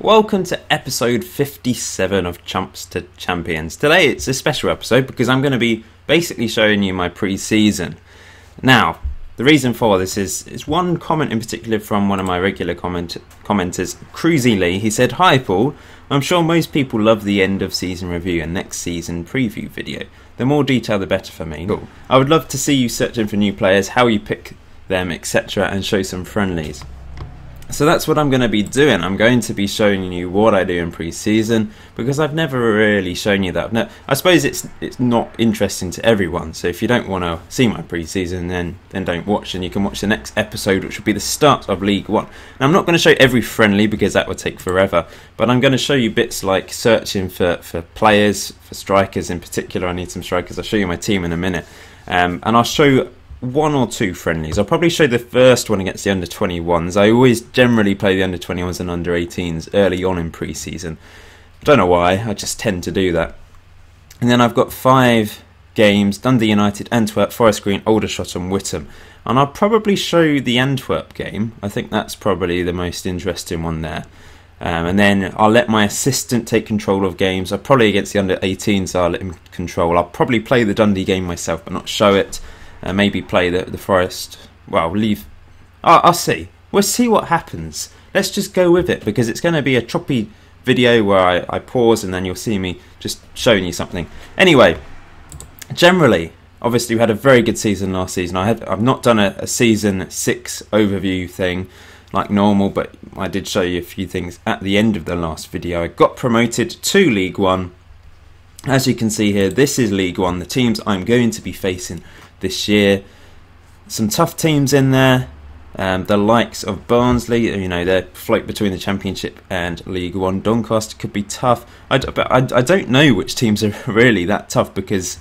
Welcome to episode 57 of Chumps to Champions. Today it's a special episode because I'm going to be basically showing you my pre-season. Now, the reason for this is one comment in particular from one of my regular commenters, Cruzy Lee. He said, "Hi Paul, I'm sure most people love the end of season review and next season preview video. The more detail the better for me. Cool. I would love to see you searching for new players, how you pick them, etc. and show some friendlies." So that's what I'm going to be doing. I'm going to be showing you what I do in pre-season because I've never really shown you that. No, I suppose it's not interesting to everyone. So if you don't want to see my pre-season, then don't watch, and you can watch the next episode, which will be the start of League One. Now, I'm not going to show every friendly because that would take forever, but I'm going to show you bits like searching for players, for strikers in particular. I need some strikers. I'll show you my team in a minute, and I'll show one or two friendlies. I'll probably show the first one against the under-21s. I always generally play the under-21s and under-18s early on in pre-season. Don't know why, I just tend to do that. And then I've got 5 games: Dundee United, Antwerp, Forest Green, Aldershot and Whittam. And I'll probably show the Antwerp game. I think that's probably the most interesting one there. And then I'll let my assistant take control of games. I'll probably against the under-18s, I'll let him control. I'll probably play the Dundee game myself but not show it. Maybe play the Forest. Well, leave. I'll see. We'll see what happens. Let's just go with it because it's going to be a choppy video where I pause and then you'll see me just showing you something. Anyway, generally, obviously we had a very good season last season. I've not done a season 6 overview thing like normal, but I did show you a few things at the end of the last video. I got promoted to League One. As you can see here, this is League One. The teams I'm going to be facing this year. Some tough teams in there. The likes of Barnsley, you know, they float between the Championship and League One. Doncaster could be tough. But I don't know which teams are really that tough because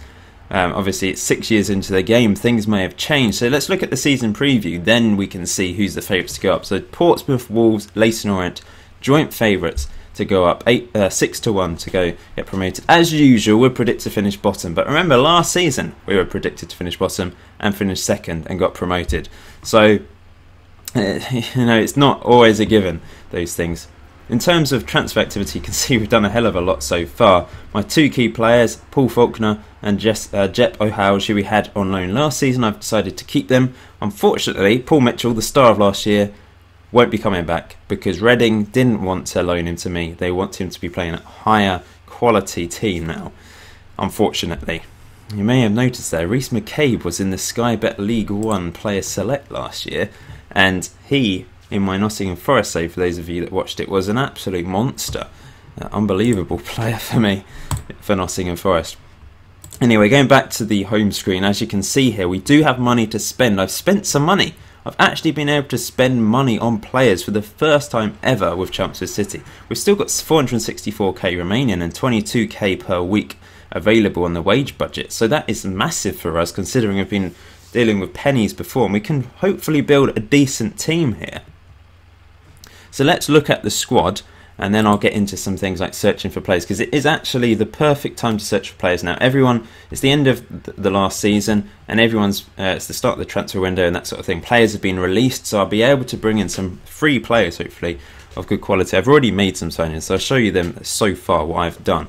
obviously it's 6 years into the game. Things may have changed. So let's look at the season preview. Then we can see who's the favourites to go up. So Portsmouth, Wolves, Leyton Orient, joint favourites to go up, 6-1 to go get promoted. As usual, we're predicted to finish bottom, but remember last season we were predicted to finish bottom and finish second and got promoted. So you know, it's not always a given, those things. In terms of transfer activity, you can see we've done a hell of a lot so far. My 2 key players, Paul Faulkner and Jep O'Howes, who we had on loan last season, I've decided to keep them. Unfortunately, Paul Mitchell, the star of last year, won't be coming back because Reading didn't want to loan him to me. They want him to be playing at a higher quality team now, unfortunately. You may have noticed there, Reece McCabe was in the Sky Bet League One Player Select last year, and he, in my Nottingham Forest save, for those of you that watched it, was an absolute monster. Unbelievable player for me, for Nottingham Forest. Anyway, going back to the home screen, as you can see here, we do have money to spend. I've spent some money. I've actually been able to spend money on players for the first time ever with Chumps City. We've still got 464k remaining and 22k per week available on the wage budget. So that is massive for us considering we've been dealing with pennies before, and we can hopefully build a decent team here. So let's look at the squad, and then I'll get into some things like searching for players, because it is actually the perfect time to search for players now. Everyone, it's the end of the last season, and everyone's it's the start of the transfer window and that sort of thing. Players have been released, so I'll be able to bring in some free players, hopefully, of good quality. I've already made some signings, so I'll show you them so far, what I've done.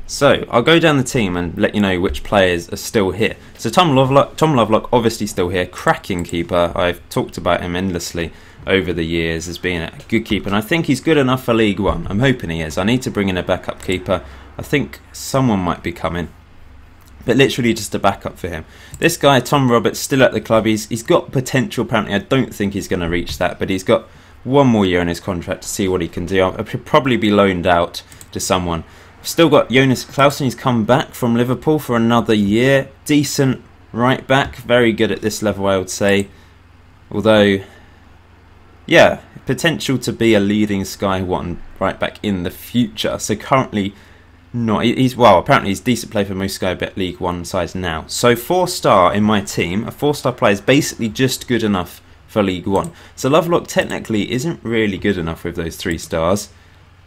So, I'll go down the team and let you know which players are still here. So Tom Lovelock obviously still here, cracking keeper. I've talked about him endlessly over the years as being a good keeper, and I think he's good enough for League One. I'm hoping he is. I need to bring in a backup keeper. I think someone might be coming, but literally just a backup for him. This guy, Tom Roberts, still at the club. He's got potential apparently. I don't think he's going to reach that, but he's got one more year in his contract to see what he can do. I'll probably be loaned out to someone. I've still got Jonas Clausen. He's come back from Liverpool for another year. Decent right back, very good at this level, I would say. Although, yeah, potential to be a leading Sky One right back in the future. So currently not. Apparently he's a decent player for most Sky Bet League One sides now. So 4-star in my team. A 4-star player is basically just good enough for League One. So Lovelock technically isn't really good enough with those 3 stars.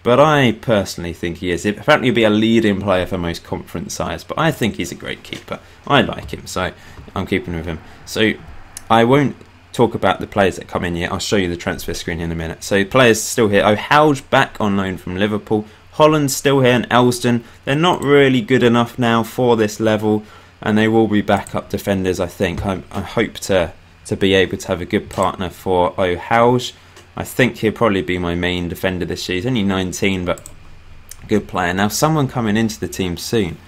But I personally think he is. Apparently he'll be a leading player for most conference sides. But I think he's a great keeper. I like him, so I'm keeping with him. So I won't talk about the players that come in yet. I'll show you the transfer screen in a minute. So players still here. O'Houge back on loan from Liverpool. Holland's still here, and Elston. They're not really good enough now for this level, and they will be backup defenders, I think. I hope to be able to have a good partner for O'Houge. I think he'll probably be my main defender this year. He's only 19, but good player. Now, someone coming into the team soon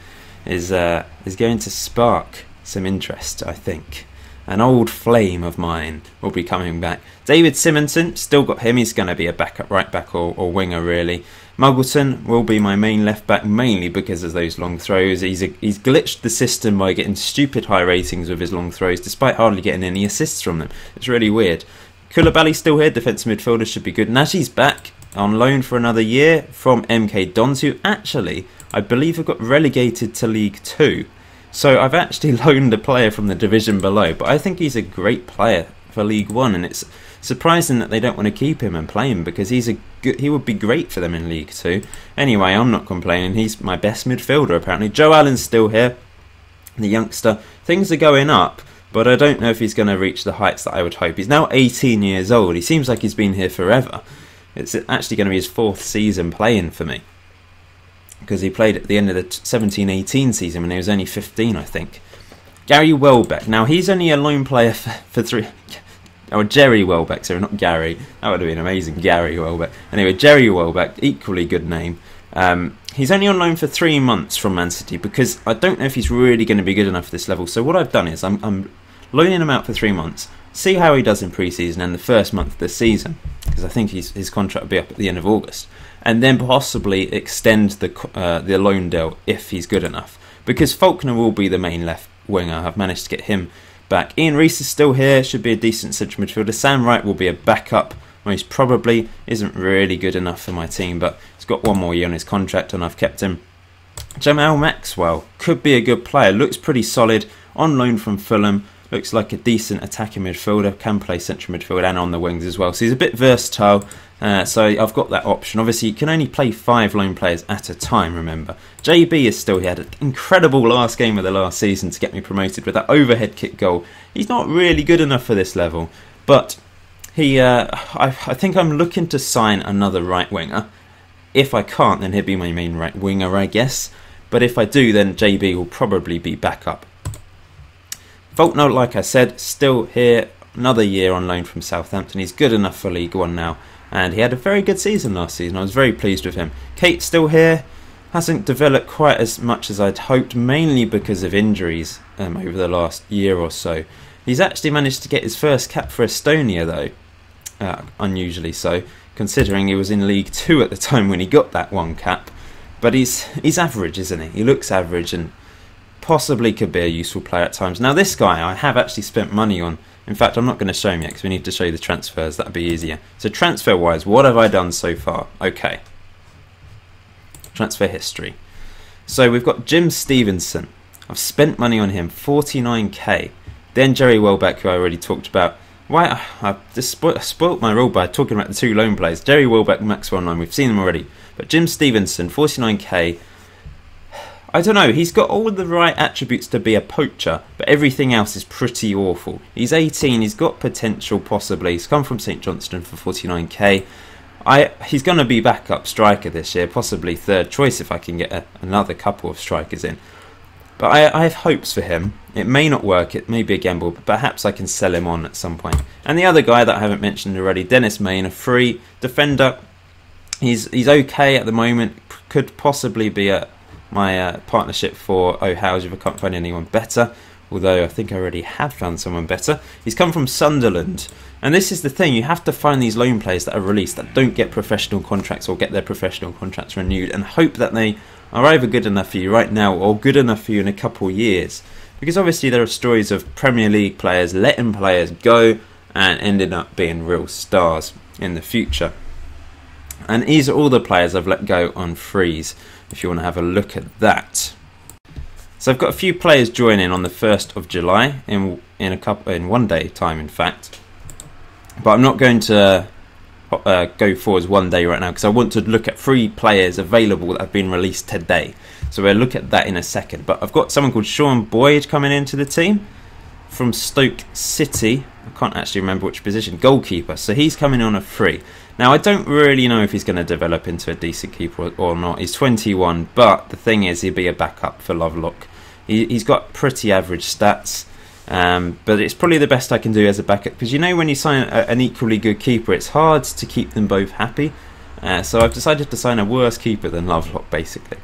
is going to spark some interest, I think. An old flame of mine will be coming back. David Simonson, still got him. He's going to be a backup right back or winger, really. Muggleton will be my main left back, mainly because of those long throws. He's glitched the system by getting stupid high ratings with his long throws, despite hardly getting any assists from them. It's really weird. Koulibaly's still here. Defensive midfielder should be good. Naji's back on loan for another year from MK Dons, who actually, I believe, have got relegated to League 2. So I've actually loaned a player from the division below, but I think he's a great player for League 1, and it's surprising that they don't want to keep him and play him, because he would be great for them in League 2. Anyway, I'm not complaining. He's my best midfielder, apparently. Joe Allen's still here, the youngster. Things are going up, but I don't know if he's going to reach the heights that I would hope. He's now 18 years old. He seems like he's been here forever. It's actually going to be his 4th season playing for me, because he played at the end of the 17-18 season when he was only 15, I think. Gary Welbeck. Now, he's only a loan player for 3... Oh, Jerry Welbeck, sorry, not Gary. That would have been amazing, Gary Welbeck. Anyway, Jerry Welbeck, equally good name. He's only on loan for 3 months from Man City, because I don't know if he's really going to be good enough for this level. So what I've done is I'm loaning him out for 3 months, see how he does in pre-season and the first month of the season, because I think his contract will be up at the end of August, and then possibly extend the loan deal if he's good enough, because Faulkner will be the main left winger. I've managed to get him back. Ian Reese is still here, should be a decent central midfielder. Sam Wright will be a backup, most probably. Isn't really good enough for my team, but he's got 1 more year on his contract and I've kept him. Jamal Maxwell could be a good player, looks pretty solid, on loan from Fulham. Looks like a decent attacking midfielder, can play central midfield and on the wings as well. So he's a bit versatile, so I've got that option. Obviously, you can only play 5 loan players at a time, remember. JB is still here. Had an incredible last game of the last season to get me promoted with that overhead kick goal. He's not really good enough for this level, but I think I'm looking to sign another right winger. If I can't, then he'll be my main right winger, I guess. But if I do, then JB will probably be backup. Faulkner, like I said, still here, another year on loan from Southampton. He's good enough for League 1 now, and he had a very good season last season. I was very pleased with him. Kate's still here, hasn't developed quite as much as I'd hoped, mainly because of injuries over the last year or so. He's actually managed to get his first cap for Estonia, though, unusually so, considering he was in League 2 at the time when he got that 1 cap. But he's average, isn't he? He looks average and possibly could be a useful player at times. Now, this guy I have actually spent money on. In fact, I'm not going to show him yet because we need to show you the transfers. That'd be easier. So transfer-wise, what have I done so far? Okay. Transfer history. So we've got Jim Stevenson. I've spent money on him, 49k. Then Jerry Welbeck, who I already talked about. Why? I've just spoilt my role by talking about the 2 loan players. Jerry Welbeck, Maxwell 9. We've seen them already. But Jim Stevenson, 49k. I don't know, he's got all the right attributes to be a poacher, but everything else is pretty awful. He's 18, he's got potential possibly. He's come from St Johnstone for 49k. He's going to be backup striker this year, possibly 3rd choice if I can get another couple of strikers in. But I have hopes for him. It may not work, it may be a gamble, but perhaps I can sell him on at some point. And the other guy that I haven't mentioned already, Dennis Main, a free defender. He's okay at the moment, could possibly be my partnership for O'Houge if I can't find anyone better, although I think I already have found someone better. He's come from Sunderland, and this is the thing, you have to find these loan players that are released that don't get professional contracts or get their professional contracts renewed, and hope that they are either good enough for you right now or good enough for you in a couple of years, because obviously there are stories of Premier League players letting players go and ending up being real stars in the future. And these are all the players I've let go on frees, if you want to have a look at that. So I've got a few players joining on the 1st of July, in 1 day time in fact. But I'm not going to go forwards 1 day right now, because I want to look at 3 players available that have been released today. So we'll look at that in a second. But I've got someone called Sean Boyd coming into the team from Stoke City. I can't actually remember which position. Goalkeeper. So he's coming on a free. Now, I don't really know if he's going to develop into a decent keeper or not. He's 21, but the thing is, he'll be a backup for Lovelock. He's got pretty average stats, but it's probably the best I can do as a backup, because you know when you sign an equally good keeper, it's hard to keep them both happy. So I've decided to sign a worse keeper than Lovelock, basically.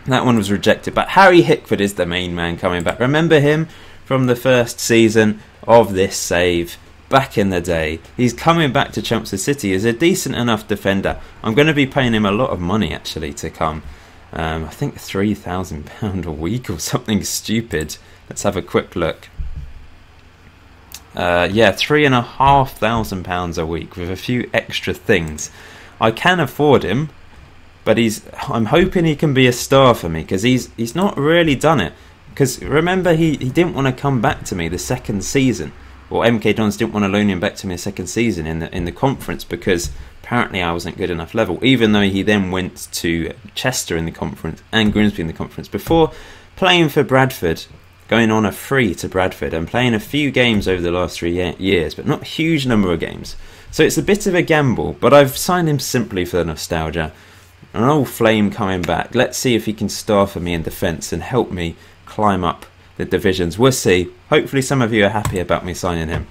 That one was rejected, but Harry Hickford is the main man coming back. Remember him from the first season of this save back in the day. He's coming back to Chumps City. He's a decent enough defender. I'm going to be paying him a lot of money actually to come. I think £3,000 a week or something stupid. Let's have a quick look. Yeah, £3,500 a week with a few extra things. I can afford him, but I'm hoping he can be a star for me, because he's not really done it. Because remember, he didn't want to come back to me the second season, or MK Dons didn't want to loan him back to me the second season in the conference, because apparently I wasn't good enough level, even though he then went to Chester in the conference and Grimsby in the conference before playing for Bradford, going on a free to Bradford and playing a few games over the last 3 years, but not a huge number of games. So it's a bit of a gamble, but I've signed him simply for the nostalgia. An old flame coming back. Let's see if he can star for me in defence and help me climb up the divisions. We'll see. Hopefully some of you are happy about me signing him.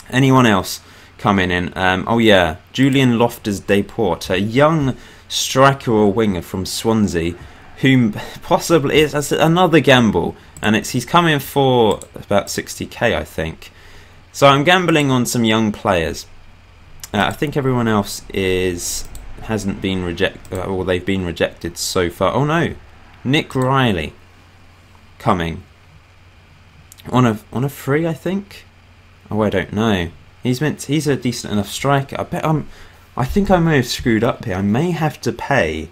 Anyone else coming in? Oh yeah, Julian Loftus-Deport, a young striker or winger from Swansea, whom possibly is another gamble, and he's coming for about 60k, I think. So I'm gambling on some young players. I think everyone else hasn't been rejected, or they've been rejected so far. Oh no, Nick Riley coming on a free, I think. Oh, I don't know. He's a decent enough striker. I think I may have screwed up here. I may have to pay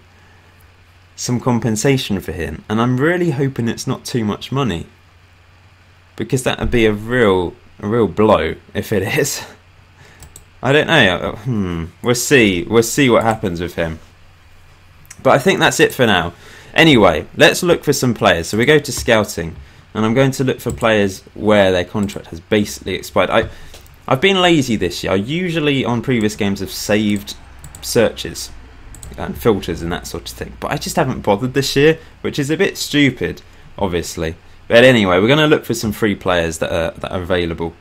some compensation for him, and I'm really hoping it's not too much money, because that would be a real blow if it is. I don't know. We'll see what happens with him. But I think that's it for now. Anyway, let's look for some players. So we go to scouting, and I'm going to look for players where their contract has basically expired. I've been lazy this year. I usually on previous games have saved searches and filters and that sort of thing, but I just haven't bothered this year, which is a bit stupid, obviously. But anyway, we're going to look for some free players that are available.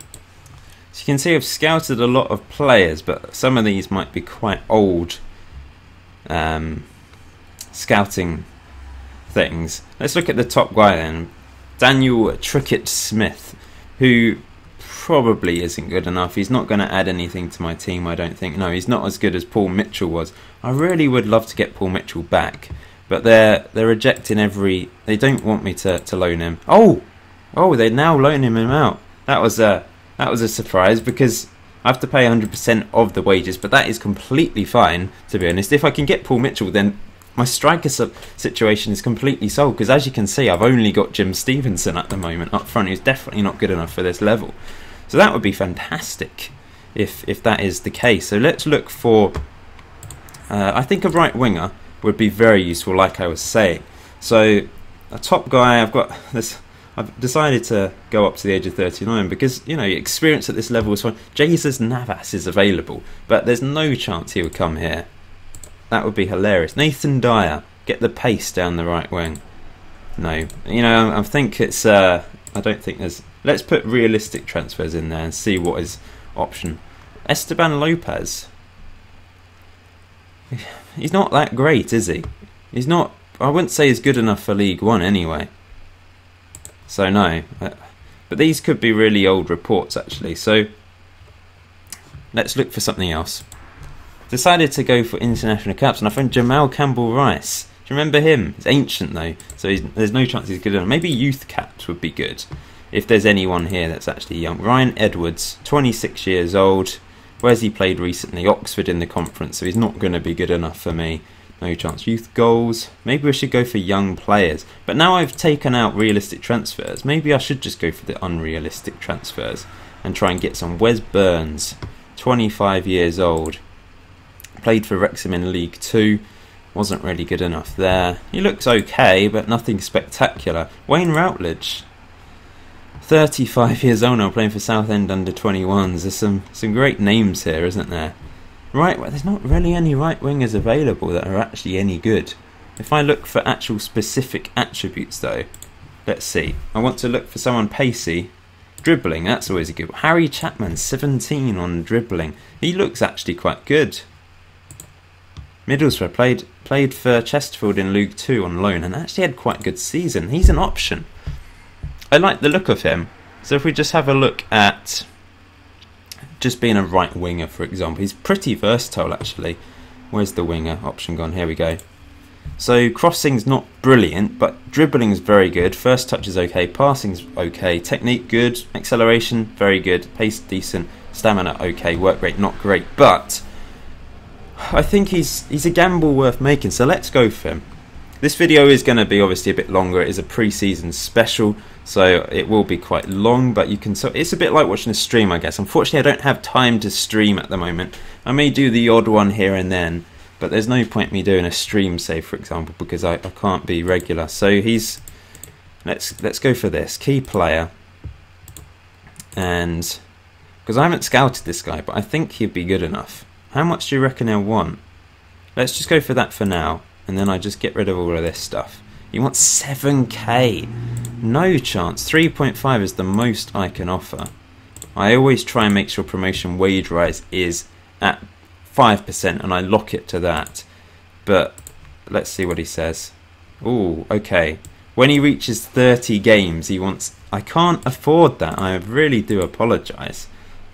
So you can see I've scouted a lot of players, but some of these might be quite old scouting things. Let's look at the top guy then, Daniel Trickett-Smith, who probably isn't good enough. He's not going to add anything to my team, I don't think. No, he's not as good as Paul Mitchell was. I really would love to get Paul Mitchell back, but they're rejecting they don't want me to loan him. Oh, they're now loaning him out. That was a surprise, because I have to pay 100% of the wages, but that is completely fine, to be honest. If I can get Paul Mitchell, then my striker situation is completely solved, because as you can see, I've only got Jim Stevenson at the moment up front, who's definitely not good enough for this level. So that would be fantastic if that is the case. So let's look for, I think a right winger would be very useful, like I was saying. So a top guy, I've decided to go up to the age of 39 because, you know, experience at this level is fine. Jesus Navas is available, but there's no chance he would come here. That would be hilarious. Nathan Dyer, get the pace down the right wing. No, you know, I think it's, I don't think there's, let's put realistic transfers in there and see what is option. Esteban Lopez. He's not that great, is he? He's not, I wouldn't say he's good enough for League One anyway. So no, but these could be really old reports actually. So let's look for something else. Decided to go for international caps, and I found Jamal Campbell-Rice. Do you remember him? He's ancient though, so there's no chance he's good enough. Maybe youth caps would be good, if there's anyone here that's actually young. Ryan Edwards, 26 years old. Where's he played recently? Oxford in the conference, so he's not going to be good enough for me. No chance. Youth goals. Maybe we should go for young players. But now I've taken out realistic transfers, maybe I should just go for the unrealistic transfers and try and get some. Wes Burns, 25 years old. Played for Wrexham in League 2. Wasn't really good enough there. He looks okay, but nothing spectacular. Wayne Routledge, 35 years old now, playing for Southend under 21s. There's some great names here, isn't there? Right, well, there's not really any right wingers available that are actually any good. If I look for actual specific attributes though, let's see. I want to look for someone pacey. Dribbling, that's always a good one. Harry Chapman, 17 on dribbling. He looks actually quite good. Middlesbrough played for Chesterfield in League 2 on loan and actually had quite a good season. He's an option. I like the look of him. So if we just have a look at just being a right winger, for example, he's pretty versatile actually. Where's the winger option gone? Here we go. So crossing's not brilliant, but dribbling's very good. First touch is okay, passing's okay, technique good, acceleration very good, pace decent, stamina okay, work rate not great. But I think he's a gamble worth making, so let's go for him. This video is going to be obviously a bit longer. It is a pre-season special, so it will be quite long, but you can. So it's a bit like watching a stream, I guess. Unfortunately, I don't have time to stream at the moment. I may do the odd one here and then, but there's no point me doing a stream, say for example, because I can't be regular. So he's let's go for this key player, and because I haven't scouted this guy, but I think he'd be good enough. How much do you reckon he'll want? Let's just go for that for now, and then I just get rid of all of this stuff. He wants 7k. No chance. 3.5 is the most I can offer. I always try and make sure promotion wage rise is at 5% and I lock it to that. But let's see what he says. Ooh, okay. When he reaches 30 games, he wants... I can't afford that. I really do apologise.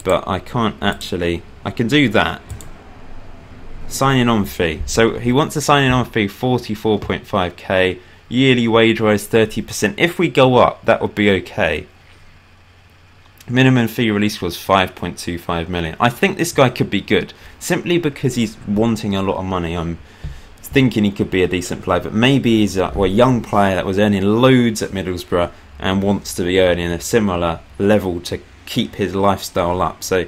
But I can't actually... I can do that. Signing on fee. So he wants a signing on fee 44.5k. Yearly wage rise 30%. If we go up, that would be okay. Minimum fee release was 5.25 million. I think this guy could be good. Simply because he's wanting a lot of money. I'm thinking he could be a decent player. But maybe he's a young player that was earning loads at Middlesbrough and wants to be earning a similar level to keep his lifestyle up. So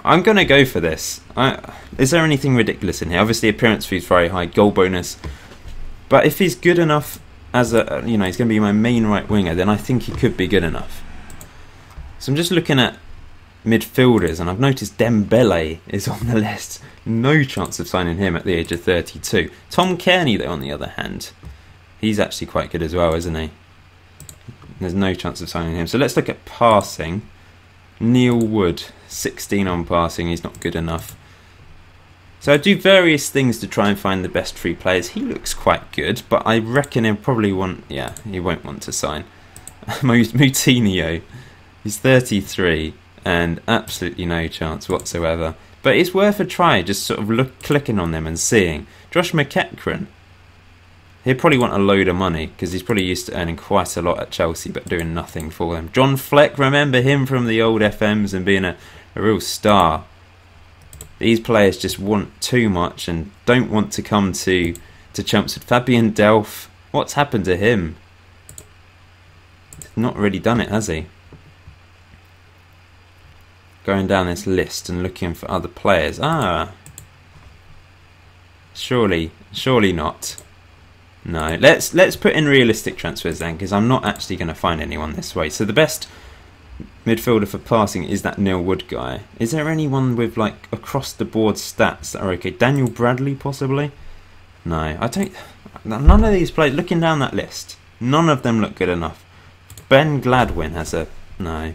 I'm going to go for this. Is there anything ridiculous in here? Obviously appearance fee is very high. Goal bonus. But if he's good enough as a, he's going to be my main right winger, then I think he could be good enough. So I'm just looking at midfielders, and I've noticed Dembele is on the list. No chance of signing him at the age of 32. Tom Kearney, though, on the other hand, he's actually quite good as well, isn't he? There's no chance of signing him. So let's look at passing. Neil Wood, 16 on passing. He's not good enough. So I do various things to try and find the best free players. He looks quite good, but I reckon he'll probably want... Yeah, he won't want to sign. Moutinho, he's 33 and absolutely no chance whatsoever. But it's worth a try, just sort of clicking on them and seeing. Josh McEachran, he'll probably want a load of money because he's probably used to earning quite a lot at Chelsea but doing nothing for them. John Fleck, remember him from the old FMs and being a real star. These players just want too much and don't want to come to Chumps. Fabian Delph, what's happened to him? He's not really done it, has he? Going down this list and looking for other players. Surely not. No, let's put in realistic transfers then, because I'm not actually going to find anyone this way. So the best midfielder for passing is that Neil Wood guy. Is there anyone with like across the board stats that are okay? Daniel Bradley possibly? No, I don't. None of these players. Looking down that list, none of them look good enough. Ben Gladwin has a no.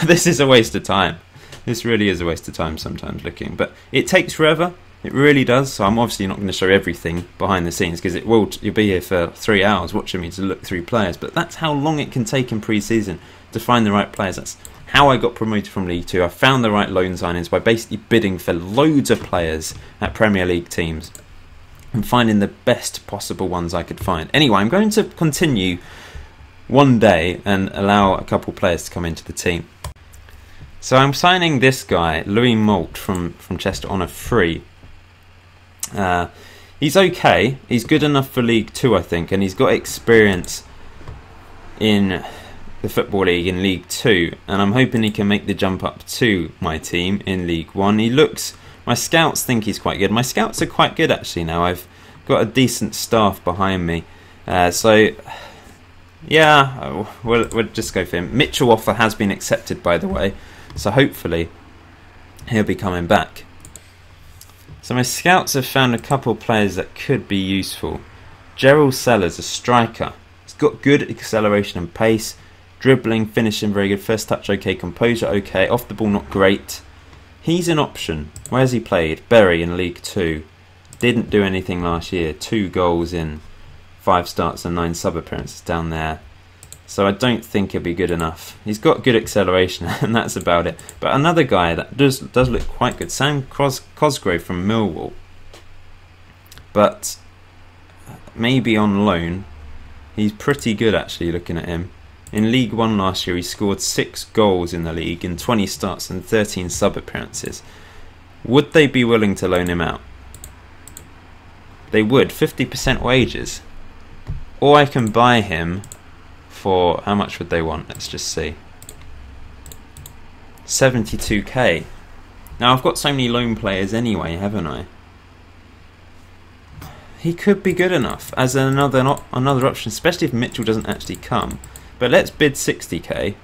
This is a waste of time. This really is a waste of time sometimes looking, but it takes forever. It really does. So I'm obviously not going to show everything behind the scenes because you'll be here for 3 hours watching me to look through players. But that's how long it can take in pre-season to find the right players. That's how I got promoted from League 2. I found the right loan signings by basically bidding for loads of players at Premier League teams and finding the best possible ones I could find. Anyway, I'm going to continue one day and allow a couple players to come into the team. So I'm signing this guy, Louis Moult from Chester on a free. He's okay. He's good enough for League 2, I think, and he's got experience in the Football League in League 2, and I'm hoping he can make the jump up to my team in League 1. My scouts think he's quite good. My scouts are quite good actually now. I've got a decent staff behind me, so Yeah, we'll just go for him. Mitchell offer has been accepted, by the way, so hopefully he'll be coming back. So my scouts have found a couple players that could be useful. Gerald Sellers, a striker. He's got good acceleration and pace. Dribbling, finishing very good. First touch okay, composure okay. Off the ball not great. He's an option. Where's he played? Bury in League 2. Didn't do anything last year. 2 goals in 5 starts and 9 sub appearances down there. So I don't think he'll be good enough. He's got good acceleration and that's about it. But another guy that does look quite good, Sam Cosgrove from Millwall. But maybe on loan. He's pretty good actually looking at him. In League 1 last year he scored 6 goals in the league in 20 starts and 13 sub appearances. Would they be willing to loan him out? They would, 50% wages. Or I can buy him for, how much would they want? Let's just see. 72k. Now I've got so many loan players anyway, haven't I? He could be good enough as another option, especially if Mitchell doesn't actually come. But let's bid 60k.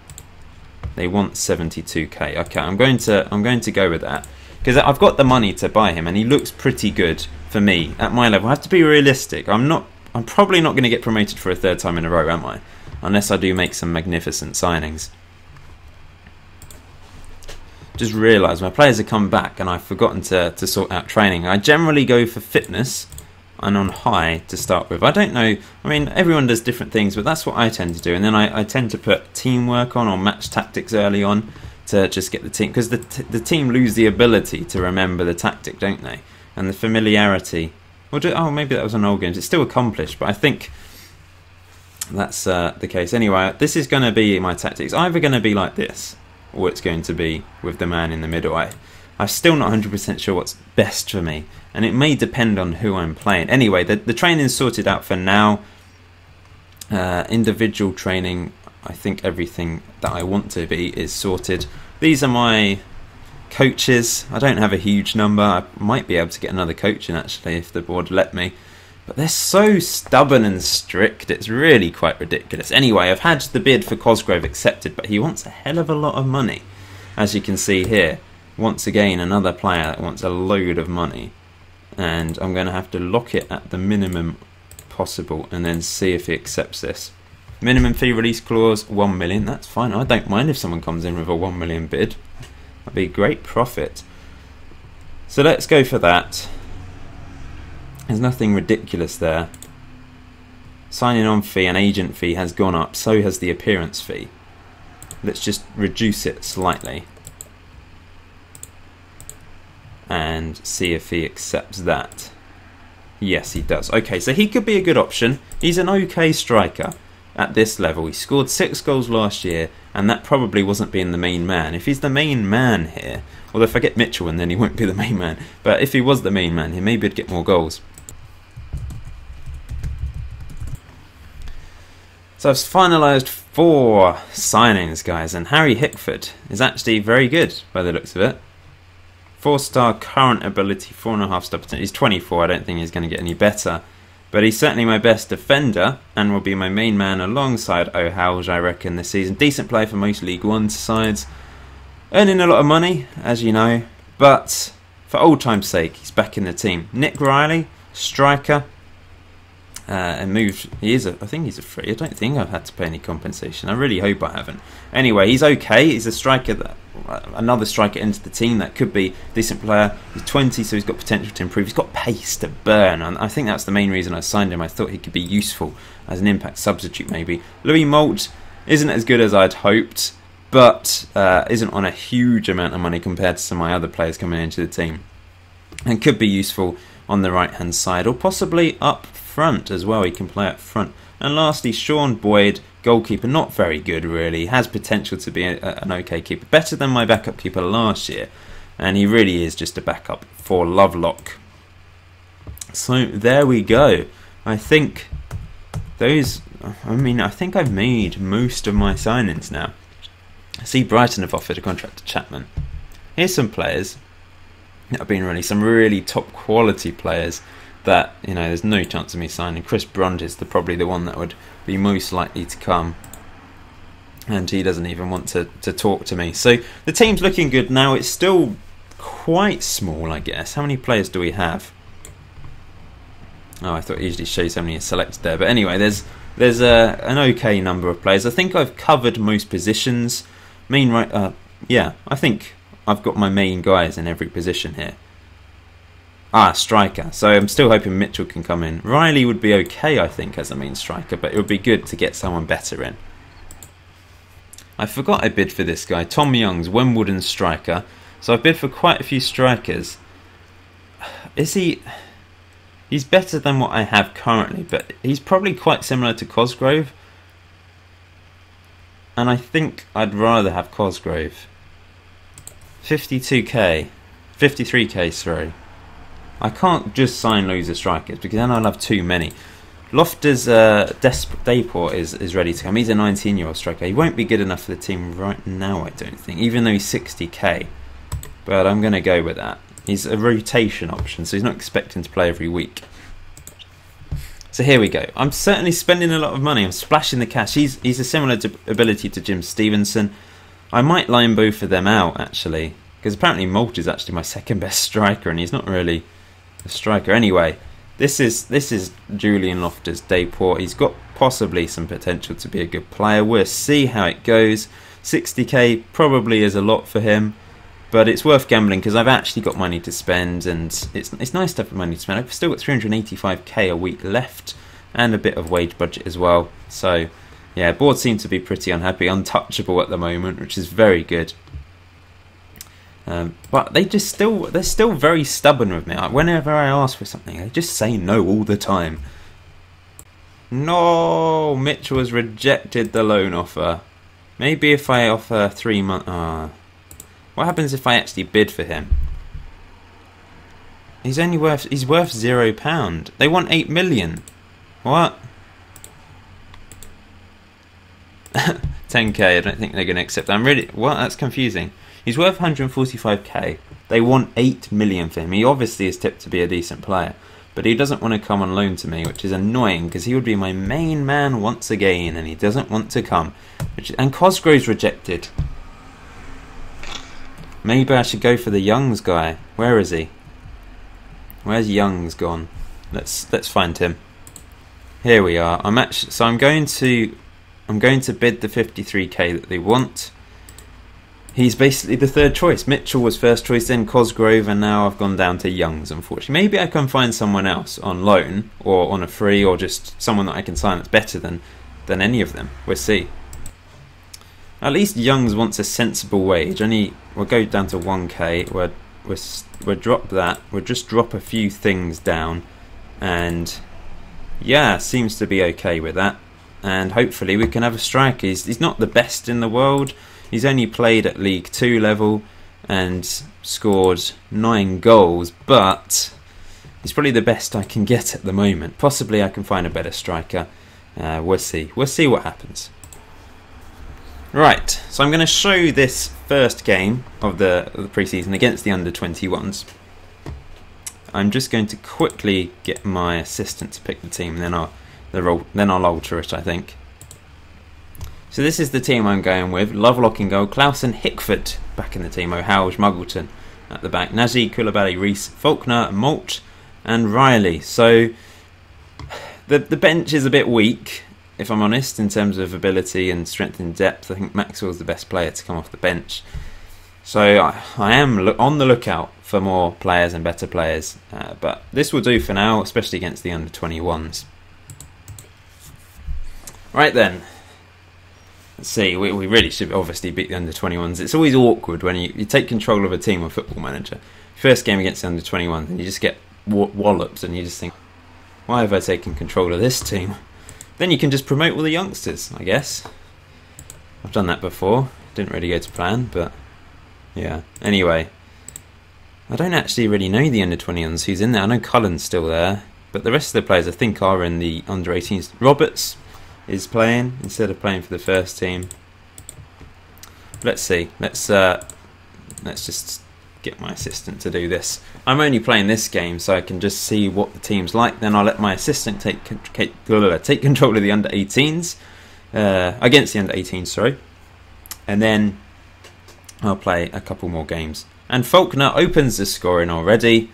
They want 72k. Okay, I'm going to go with that because I've got the money to buy him, and he looks pretty good for me at my level. I have to be realistic. I'm probably not going to get promoted for a 3rd time in a row, am I? Unless I do make some magnificent signings. Just realised my players have come back and I've forgotten to sort out training. I generally go for fitness and on high to start with. I don't know, I mean everyone does different things, but that's what I tend to do, and then I tend to put teamwork on or match tactics early on to just get the team, because the team lose the ability to remember the tactic, don't they? And the familiarity. Oh, maybe that was on old games. It's still accomplished, but I think that's the case. Anyway, this is going to be my tactics. Either going to be like this, or it's going to be with the man in the middle. I'm still not 100% sure what's best for me, and it may depend on who I'm playing. Anyway, the training's sorted out for now. Individual training, I think everything that I want to be is sorted. These are my coaches. I don't have a huge number. I might be able to get another coach in actually if the board let me. But they're so stubborn and strict, it's really quite ridiculous. Anyway, I've had the bid for Cosgrove accepted, but he wants a hell of a lot of money. As you can see here, once again, another player that wants a load of money. And I'm going to have to lock it at the minimum possible and then see if he accepts this. Minimum fee release clause, 1 million. That's fine. I don't mind if someone comes in with a 1 million bid. That'd be great profit. So let's go for that. There's nothing ridiculous there. Signing on fee and agent fee has gone up, so has the appearance fee. Let's just reduce it slightly and see if he accepts that. Yes, he does. Okay, so he could be a good option. He's an okay striker at this level. He scored 6 goals last year, and that probably wasn't being the main man. If he's the main man here, although if I get Mitchell in, then he won't be the main man, but if he was the main man here, maybe he'd get more goals. So I've finalised 4 signings, guys, and Harry Hickford is actually very good by the looks of it. 4-star current ability, 4.5 star potential. He's 24, I don't think he's going to get any better. But he's certainly my best defender and will be my main man alongside O'Howell, I reckon, this season. Decent player for most League 1 sides. Earning a lot of money, as you know. But for old time's sake, he's back in the team. Nick Riley, striker. And moved. I think he's a free. I don't think I've had to pay any compensation. I really hope I haven't. Anyway, he's okay. He's a striker another striker into the team that could be a decent player. He's 20, so he's got potential to improve. He's got pace to burn, and I think that's the main reason I signed him. I thought he could be useful as an impact substitute, maybe. Louis Moult isn't as good as I'd hoped, but isn't on a huge amount of money compared to some of my other players coming into the team, and could be useful on the right hand side or possibly up front as well. He can play up front. And lastly, Sean Boyd, goalkeeper, not very good really, has potential to be an okay keeper, better than my backup keeper last year, and he really is just a backup for Lovelock. So there we go. I think I've made most of my signings now. I see Brighton have offered a contract to Chapman. Here's some players that have been some really top quality players that, you know, there's no chance of me signing. Chris Brunt is probably the one that would be most likely to come, and he doesn't even want to talk to me. So the team's looking good now. It's still quite small, I guess. How many players do we have? Oh, I thought it usually shows how many are selected there. But anyway, there's an okay number of players. I think I've covered most positions. Yeah, I think I've got my main guys in every position here. Striker. So I'm still hoping Mitchell can come in. Riley would be okay, I think, as a main striker, but it would be good to get someone better in. I forgot I bid for this guy, Tom Youngs, Wimbledon striker. So I've bid for quite a few strikers. Is he... He's better than what I have currently, but he's probably quite similar to Cosgrove. And I think I'd rather have Cosgrove. 52k. 53k, sorry. I can't just sign loads of strikers because then I'll have too many. Loftus Dayport is ready to come. He's a 19-year-old striker. He won't be good enough for the team right now, I don't think, even though he's 60k. But I'm going to go with that. He's a rotation option, so he's not expecting to play every week. So here we go. I'm certainly spending a lot of money. I'm splashing the cash. He's a similar ability to Jim Stevenson. I might line both of them out, actually, because apparently Malt is actually my second best striker, and he's not really a striker anyway. This is Julian Loftus-Dayport. He's got possibly some potential to be a good player. We'll see how it goes. 60k probably is a lot for him, but it's worth gambling because I've actually got money to spend, and it's nice to have money to spend. I've still got 385k a week left and a bit of wage budget as well. So yeah, board seem to be pretty unhappy, untouchable at the moment, which is very good. But they're still very stubborn with me. Like, whenever I ask for something, they just say no all the time. No, Mitchell has rejected the loan offer. Maybe if I offer 3 months. What happens if I actually bid for him? He's worth £0. They want 8 million. What? 10k. I don't think they're going to accept that. That's confusing. He's worth 145k. They want 8 million for him. He obviously is tipped to be a decent player, but he doesn't want to come on loan to me, which is annoying because he would be my main man once again, and he doesn't want to come. And Cosgrove's rejected. Maybe I should go for the Youngs guy. Where is he? Where's Youngs gone? Let's find him. Here we are. I'm going to bid the 53k that they want. He's basically the third choice. Mitchell was first choice, then Cosgrove, and now I've gone down to Youngs, unfortunately. Maybe I can find someone else on loan or on a free, or just someone that I can sign that's better than any of them. We'll see. At least Youngs wants a sensible wage. We'll go down to 1k. We'll drop that. We'll just drop a few things down, and yeah, seems to be okay with that. And hopefully we can have a striker. He's not the best in the world. He's only played at League 2 level and scored 9 goals, but he's probably the best I can get at the moment. Possibly I can find a better striker. We'll see. We'll see what happens. Right, so I'm going to show this first game of the pre-season against the under-21s. I'm just going to quickly get my assistant to pick the team, and then I'll alter it, I think. So this is the team I'm going with. Lovelock in goal, Clausen, Hickford back in the team, O'Howard, Muggleton at the back, Nazi, Koulibaly, Reese, Faulkner, Malt and Riley. So the bench is a bit weak, if I'm honest, in terms of ability and strength and depth. I think Maxwell's the best player to come off the bench. So I am on the lookout for more players and better players. But this will do for now, especially against the under-21s. Right then. Let's see, we really should obviously beat the under-21s. It's always awkward when you take control of a team on Football Manager. First game against the under-21s, and you just get walloped, and you just think, why have I taken control of this team? Then you can just promote all the youngsters, I guess. I've done that before. Didn't really go to plan, but yeah. Anyway, I don't actually really know the under-21s who's in there. I know Cullen's still there, but the rest of the players I think are in the under-18s. Roberts is playing instead of playing for the first team. Let's see. Let's just get my assistant to do this. I'm only playing this game so I can just see what the team's like. Then I'll let my assistant take control of the under-18s against the under-18s, sorry. And then I'll play a couple more games. And Faulkner opens the scoring already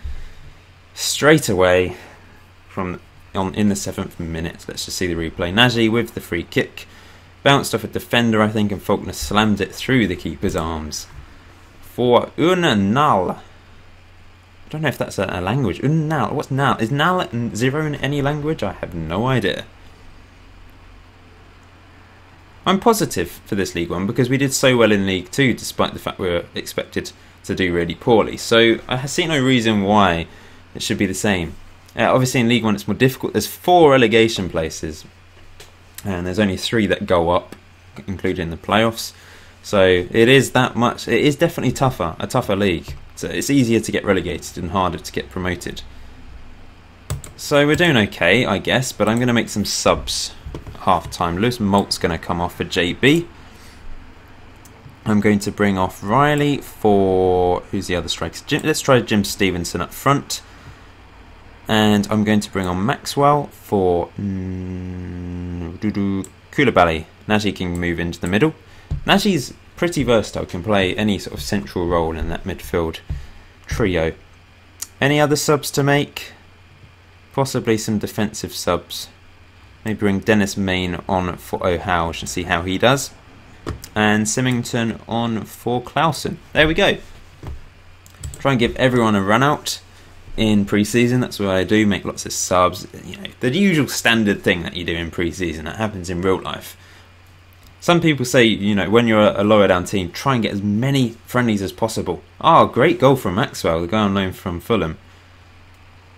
straight away in the 7th minute. Let's just see the replay. Nagy with the free kick. Bounced off a defender, I think, and Faulkner slammed it through the keeper's arms. For Unnal. I don't know if that's a language. Unnal. What's Nal? Is Nal zero in any language? I have no idea. I'm positive for this League One because we did so well in League Two, despite the fact we were expected to do really poorly. So I see no reason why it should be the same. Obviously in League One it's more difficult. There's 4 relegation places, and there's only 3 that go up, including the playoffs. So it is that much. It is definitely a tougher league. So it's easier to get relegated and harder to get promoted. So we're doing okay, I guess, but I'm going to make some subs half time. Lewis Malt's going to come off for JB. I'm going to bring off Riley for... Who's the other strikers? Let's try Jim Stevenson up front. And I'm going to bring on Maxwell for Koulibaly. Nagy can move into the middle. Nagy's pretty versatile, can play any sort of central role in that midfield trio. Any other subs to make? Possibly some defensive subs. Maybe bring Dennis Main on for O'Houch and see how he does. And Symington on for Clausen. There we go. Try and give everyone a run out in pre-season. That's what I do, make lots of subs. You know, the usual standard thing that you do in pre-season that happens in real life. Some people say, you know, when you're a lower down team, try and get as many friendlies as possible. Oh, great goal from Maxwell, the guy on loan from Fulham.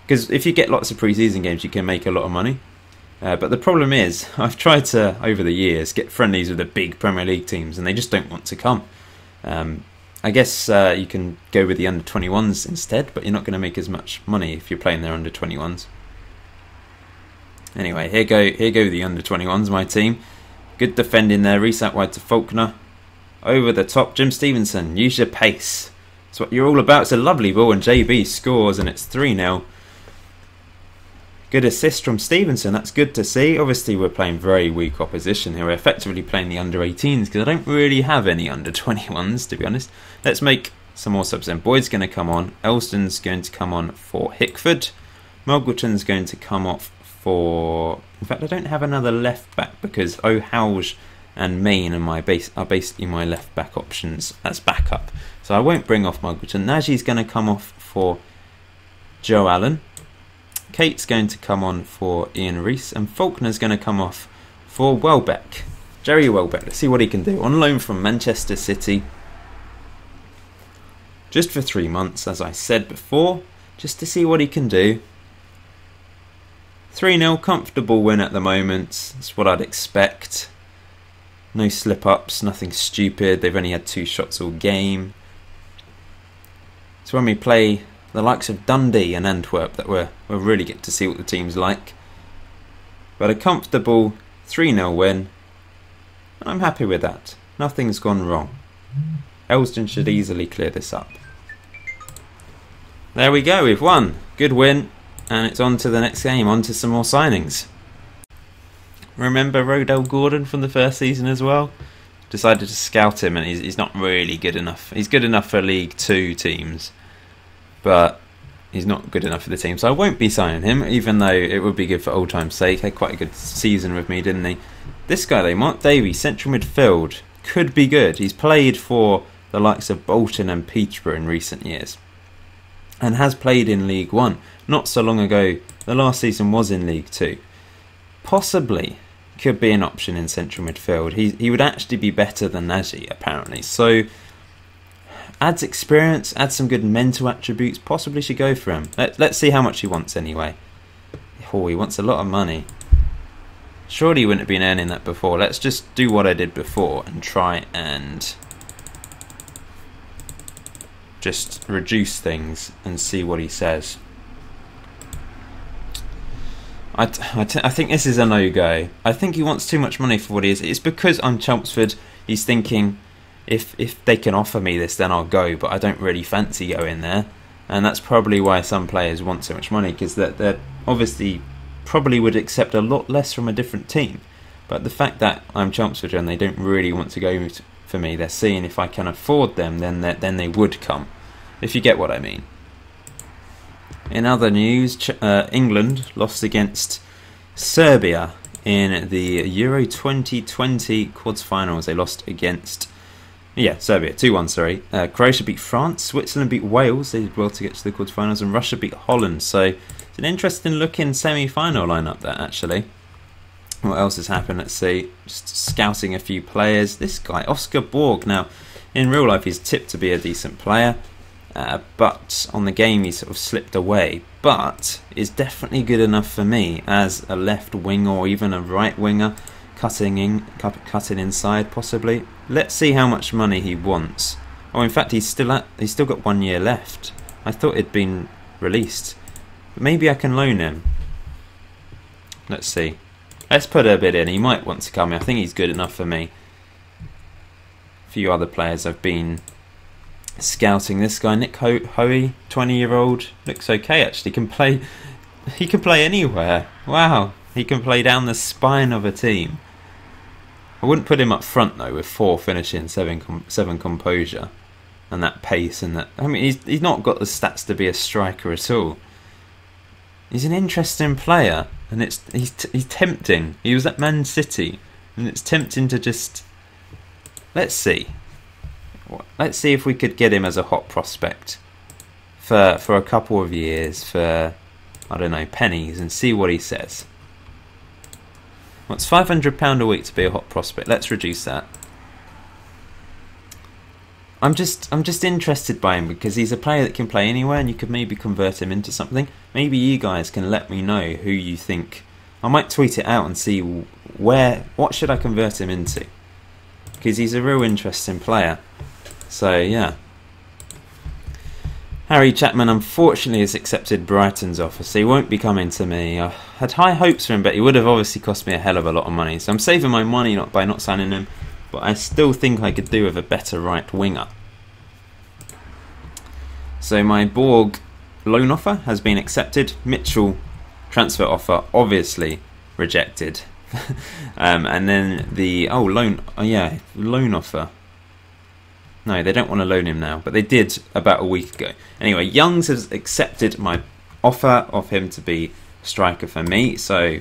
Because if you get lots of pre-season games, you can make a lot of money. But the problem is, I've tried to, over the years, get friendlies with the big Premier League teams, and they just don't want to come. I guess you can go with the under-21s instead, but you're not going to make as much money if you're playing their under-21s. Anyway, here go the under-21s, my team. Good defending there, Reese out wide to Faulkner. Over the top, Jim Stevenson, use your pace. That's what you're all about. It's a lovely ball, and JB scores, and it's 3-0. Good assist from Stevenson, that's good to see. Obviously we're playing very weak opposition here. We're effectively playing the under-18s because I don't really have any under-21s, to be honest. Let's make some more subs then. Boyd's going to come on. Elston's going to come on for Hickford. Mulgleton's going to come off for... In fact, I don't have another left back because O'Houch and Main are basically my left back options as backup. So I won't bring off Mulgleton. Nagy's going to come off for Joe Allen. Kate's going to come on for Ian Reese, and Faulkner's going to come off for Welbeck. Jerry Welbeck, let's see what he can do. On loan from Manchester City. Just for 3 months, as I said before, just to see what he can do. 3-0, comfortable win at the moment. That's what I'd expect. No slip-ups, nothing stupid. They've only had 2 shots all game. So when we play the likes of Dundee and Antwerp, that we'll really get to see what the team's like. But a comfortable 3-0 win, and I'm happy with that. Nothing's gone wrong. Elston should easily clear this up. There we go, we've won. Good win, and it's on to the next game, on to some more signings. Remember Rodell Gordon from the first season as well? Decided to scout him, and he's not really good enough. He's good enough for League 2 teams, but he's not good enough for the team, so I won't be signing him, even though it would be good for old time's sake. He had quite a good season with me, didn't he? This guy though, Mark Davies, central midfield, could be good. He's played for the likes of Bolton and Peterborough in recent years, and has played in League 1 not so long ago. The last season was in League 2. Possibly could be an option in central midfield. He would actually be better than Nagy, apparently. So adds experience, adds some good mental attributes. Possibly should go for him. Let's see how much he wants anyway. Oh, he wants a lot of money. Surely he wouldn't have been earning that before. Let's just do what I did before and try and just reduce things and see what he says. I think this is a no-go. I think he wants too much money for what he is. It's because I'm Chelmsford. He's thinking, if they can offer me this, then I'll go, but I don't really fancy going there. And that's probably why some players want so much money, because they're obviously probably would accept a lot less from a different team. But the fact that I'm Chumps and they don't really want to go for me, they're seeing if I can afford them, then they would come, if you get what I mean. In other news, England lost against Serbia in the Euro 2020 quarterfinals. They lost against Serbia 2-1. Sorry, Croatia beat France, Switzerland beat Wales. They did well to get to the quarterfinals, and Russia beat Holland. So it's an interesting looking semi-final lineup there, actually. What else has happened? Let's see. Just scouting a few players. This guy, Oscar Borg. Now, in real life, he's tipped to be a decent player. But on the game he sort of slipped away, but is definitely good enough for me as a left wing or even a right winger, cutting inside possibly. Let's see how much money he wants. Oh, in fact he's still got 1 year left. I thought it'd been released. But maybe I can loan him. Let's see. Let's put a bid in. He might want to come in. I think he's good enough for me. A few other players I've been scouting. This guy, Nick Hoey, 20-year-old, looks okay actually. He can play anywhere. Wow, he can play down the spine of a team. I wouldn't put him up front though, with 4 finishing, 7 composure, and that pace and that. I mean, he's not got the stats to be a striker at all. He's an interesting player, and he's tempting. He was at Man City, and it's tempting to just. Let's see if we could get him as a hot prospect for a couple of years for, I don't know, pennies, and see what he says. What's £500 a week to be a hot prospect? Let's reduce that. I'm just interested by him because he's a player that can play anywhere, and you could maybe convert him into something. Maybe you guys can let me know who you think. I might tweet it out and see what should I convert him into, because he's a real interesting player. So yeah, Harry Chapman unfortunately has accepted Brighton's offer, so he won't be coming to me. I had high hopes for him, but he would have obviously cost me a hell of a lot of money. So I'm saving my money by not signing him, but I still think I could do with a better right winger. So my Borg loan offer has been accepted. Mitchell transfer offer obviously rejected. And then the loan offer. No, they don't want to loan him now, but they did about a week ago. Anyway, Youngs has accepted my offer of him to be striker for me, so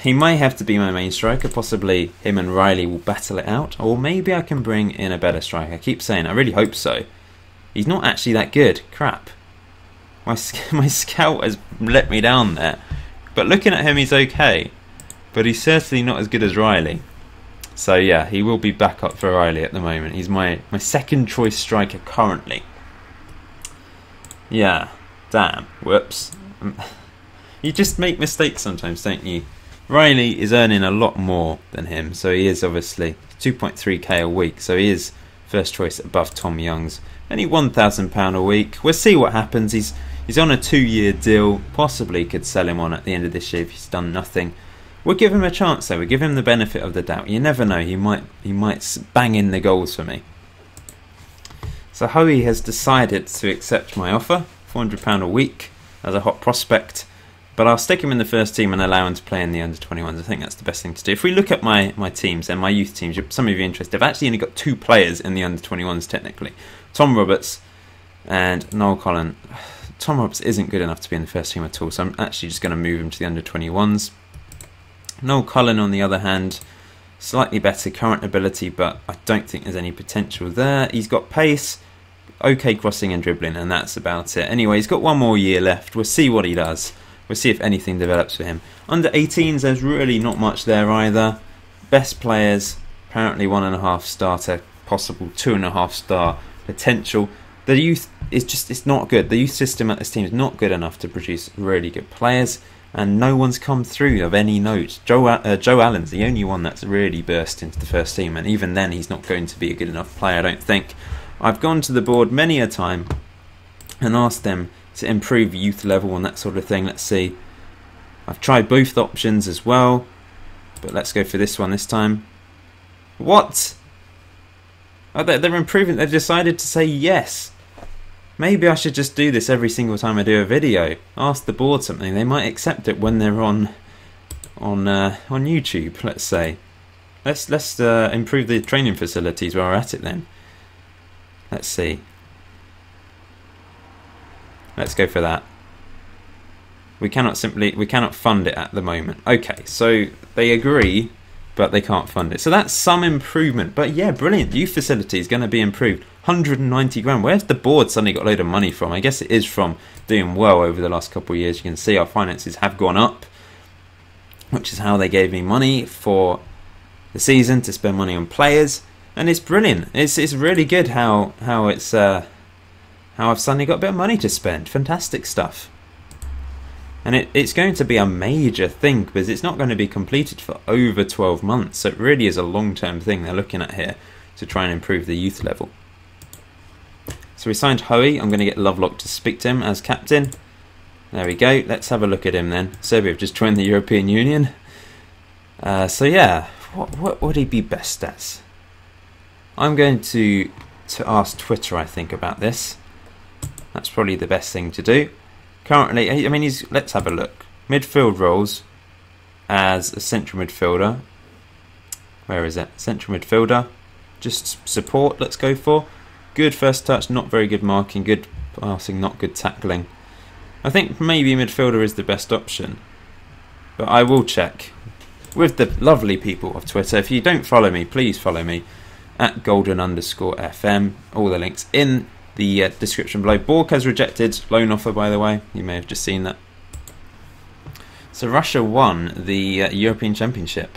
he may have to be my main striker. Possibly him and Riley will battle it out, or maybe I can bring in a better striker. I keep saying, I really hope so. He's not actually that good. Crap. My scout has let me down there. But looking at him, he's okay. But he's certainly not as good as Riley. So yeah, he will be back up for Riley at the moment. He's my second choice striker currently. Yeah, damn, whoops. You just make mistakes sometimes, don't you? Riley is earning a lot more than him, so he is obviously 2.3k a week, so he is first choice above Tom Young's. Only £1,000 a week. We'll see what happens. He's on a 2-year deal. Possibly could sell him on at the end of this year if he's done nothing. We'll give him a chance though. We'll give him the benefit of the doubt. You never know. He might bang in the goals for me. So Hoey has decided to accept my offer, £400 a week as a hot prospect. But I'll stick him in the first team and allow him to play in the under-21s. I think that's the best thing to do. If we look at my teams and my youth teams, some of you are interested. I've actually only got 2 players in the under-21s technically. Tom Roberts and Noel Cullen. Tom Roberts isn't good enough to be in the first team at all, so I'm actually just going to move him to the under-21s. Noel Cullen, on the other hand, slightly better current ability, but I don't think there's any potential there. He's got pace, okay crossing and dribbling, and that's about it. Anyway, he's got 1 more year left. We'll see what he does. We'll see if anything develops for him. Under 18s, there's really not much there either. Best players, apparently 1.5 starter, possible 2.5 star potential. The youth is it's not good. The youth system at this team is not good enough to produce really good players, and no one's come through of any note. Joe Allen's the only one that's really burst into the first team, and even then he's not going to be a good enough player, I don't think. I've gone to the board many a time and asked them to improve youth level and that sort of thing. Let's see. I've tried both options as well, but let's go for this one this time. What? They're improving. They've decided to say yes. Maybe I should just do this every single time I do a video. Ask the board something. They might accept it when they're on YouTube. Let's say. Let's improve the training facilities while we're at it. Then. Let's see. Let's go for that. We cannot fund it at the moment. Okay, so they agree, but they can't fund it. So that's some improvement. But yeah, brilliant. Youth facility is going to be improved. 190 grand. Where's the board suddenly got a load of money from? I guess it is from doing well over the last couple of years. You can see our finances have gone up, which is how they gave me money for the season to spend money on players. And it's brilliant. It's really good how I've suddenly got a bit of money to spend. Fantastic stuff. And it's going to be a major thing because it's not going to be completed for over 12 months. So it really is a long-term thing they're looking at here to try and improve the youth level. So we signed Hoey. I'm going to get Lovelock to speak to him as captain. There we go. Let's have a look at him then. Serbia have just joined the European Union. So yeah, what would he be best as? I'm going to ask Twitter, I think, about this. That's probably the best thing to do. Currently, I mean, let's have a look. Midfield roles as a central midfielder. Where is it? Central midfielder. Just support, let's go for. Good first touch, not very good marking. Good passing, not good tackling. I think maybe midfielder is the best option. But I will check with the lovely people of Twitter. If you don't follow me, please follow me at golden_FM. All the links in the description below. Bork has rejected loan offer, by the way. You may have just seen that. So Russia won the European Championship.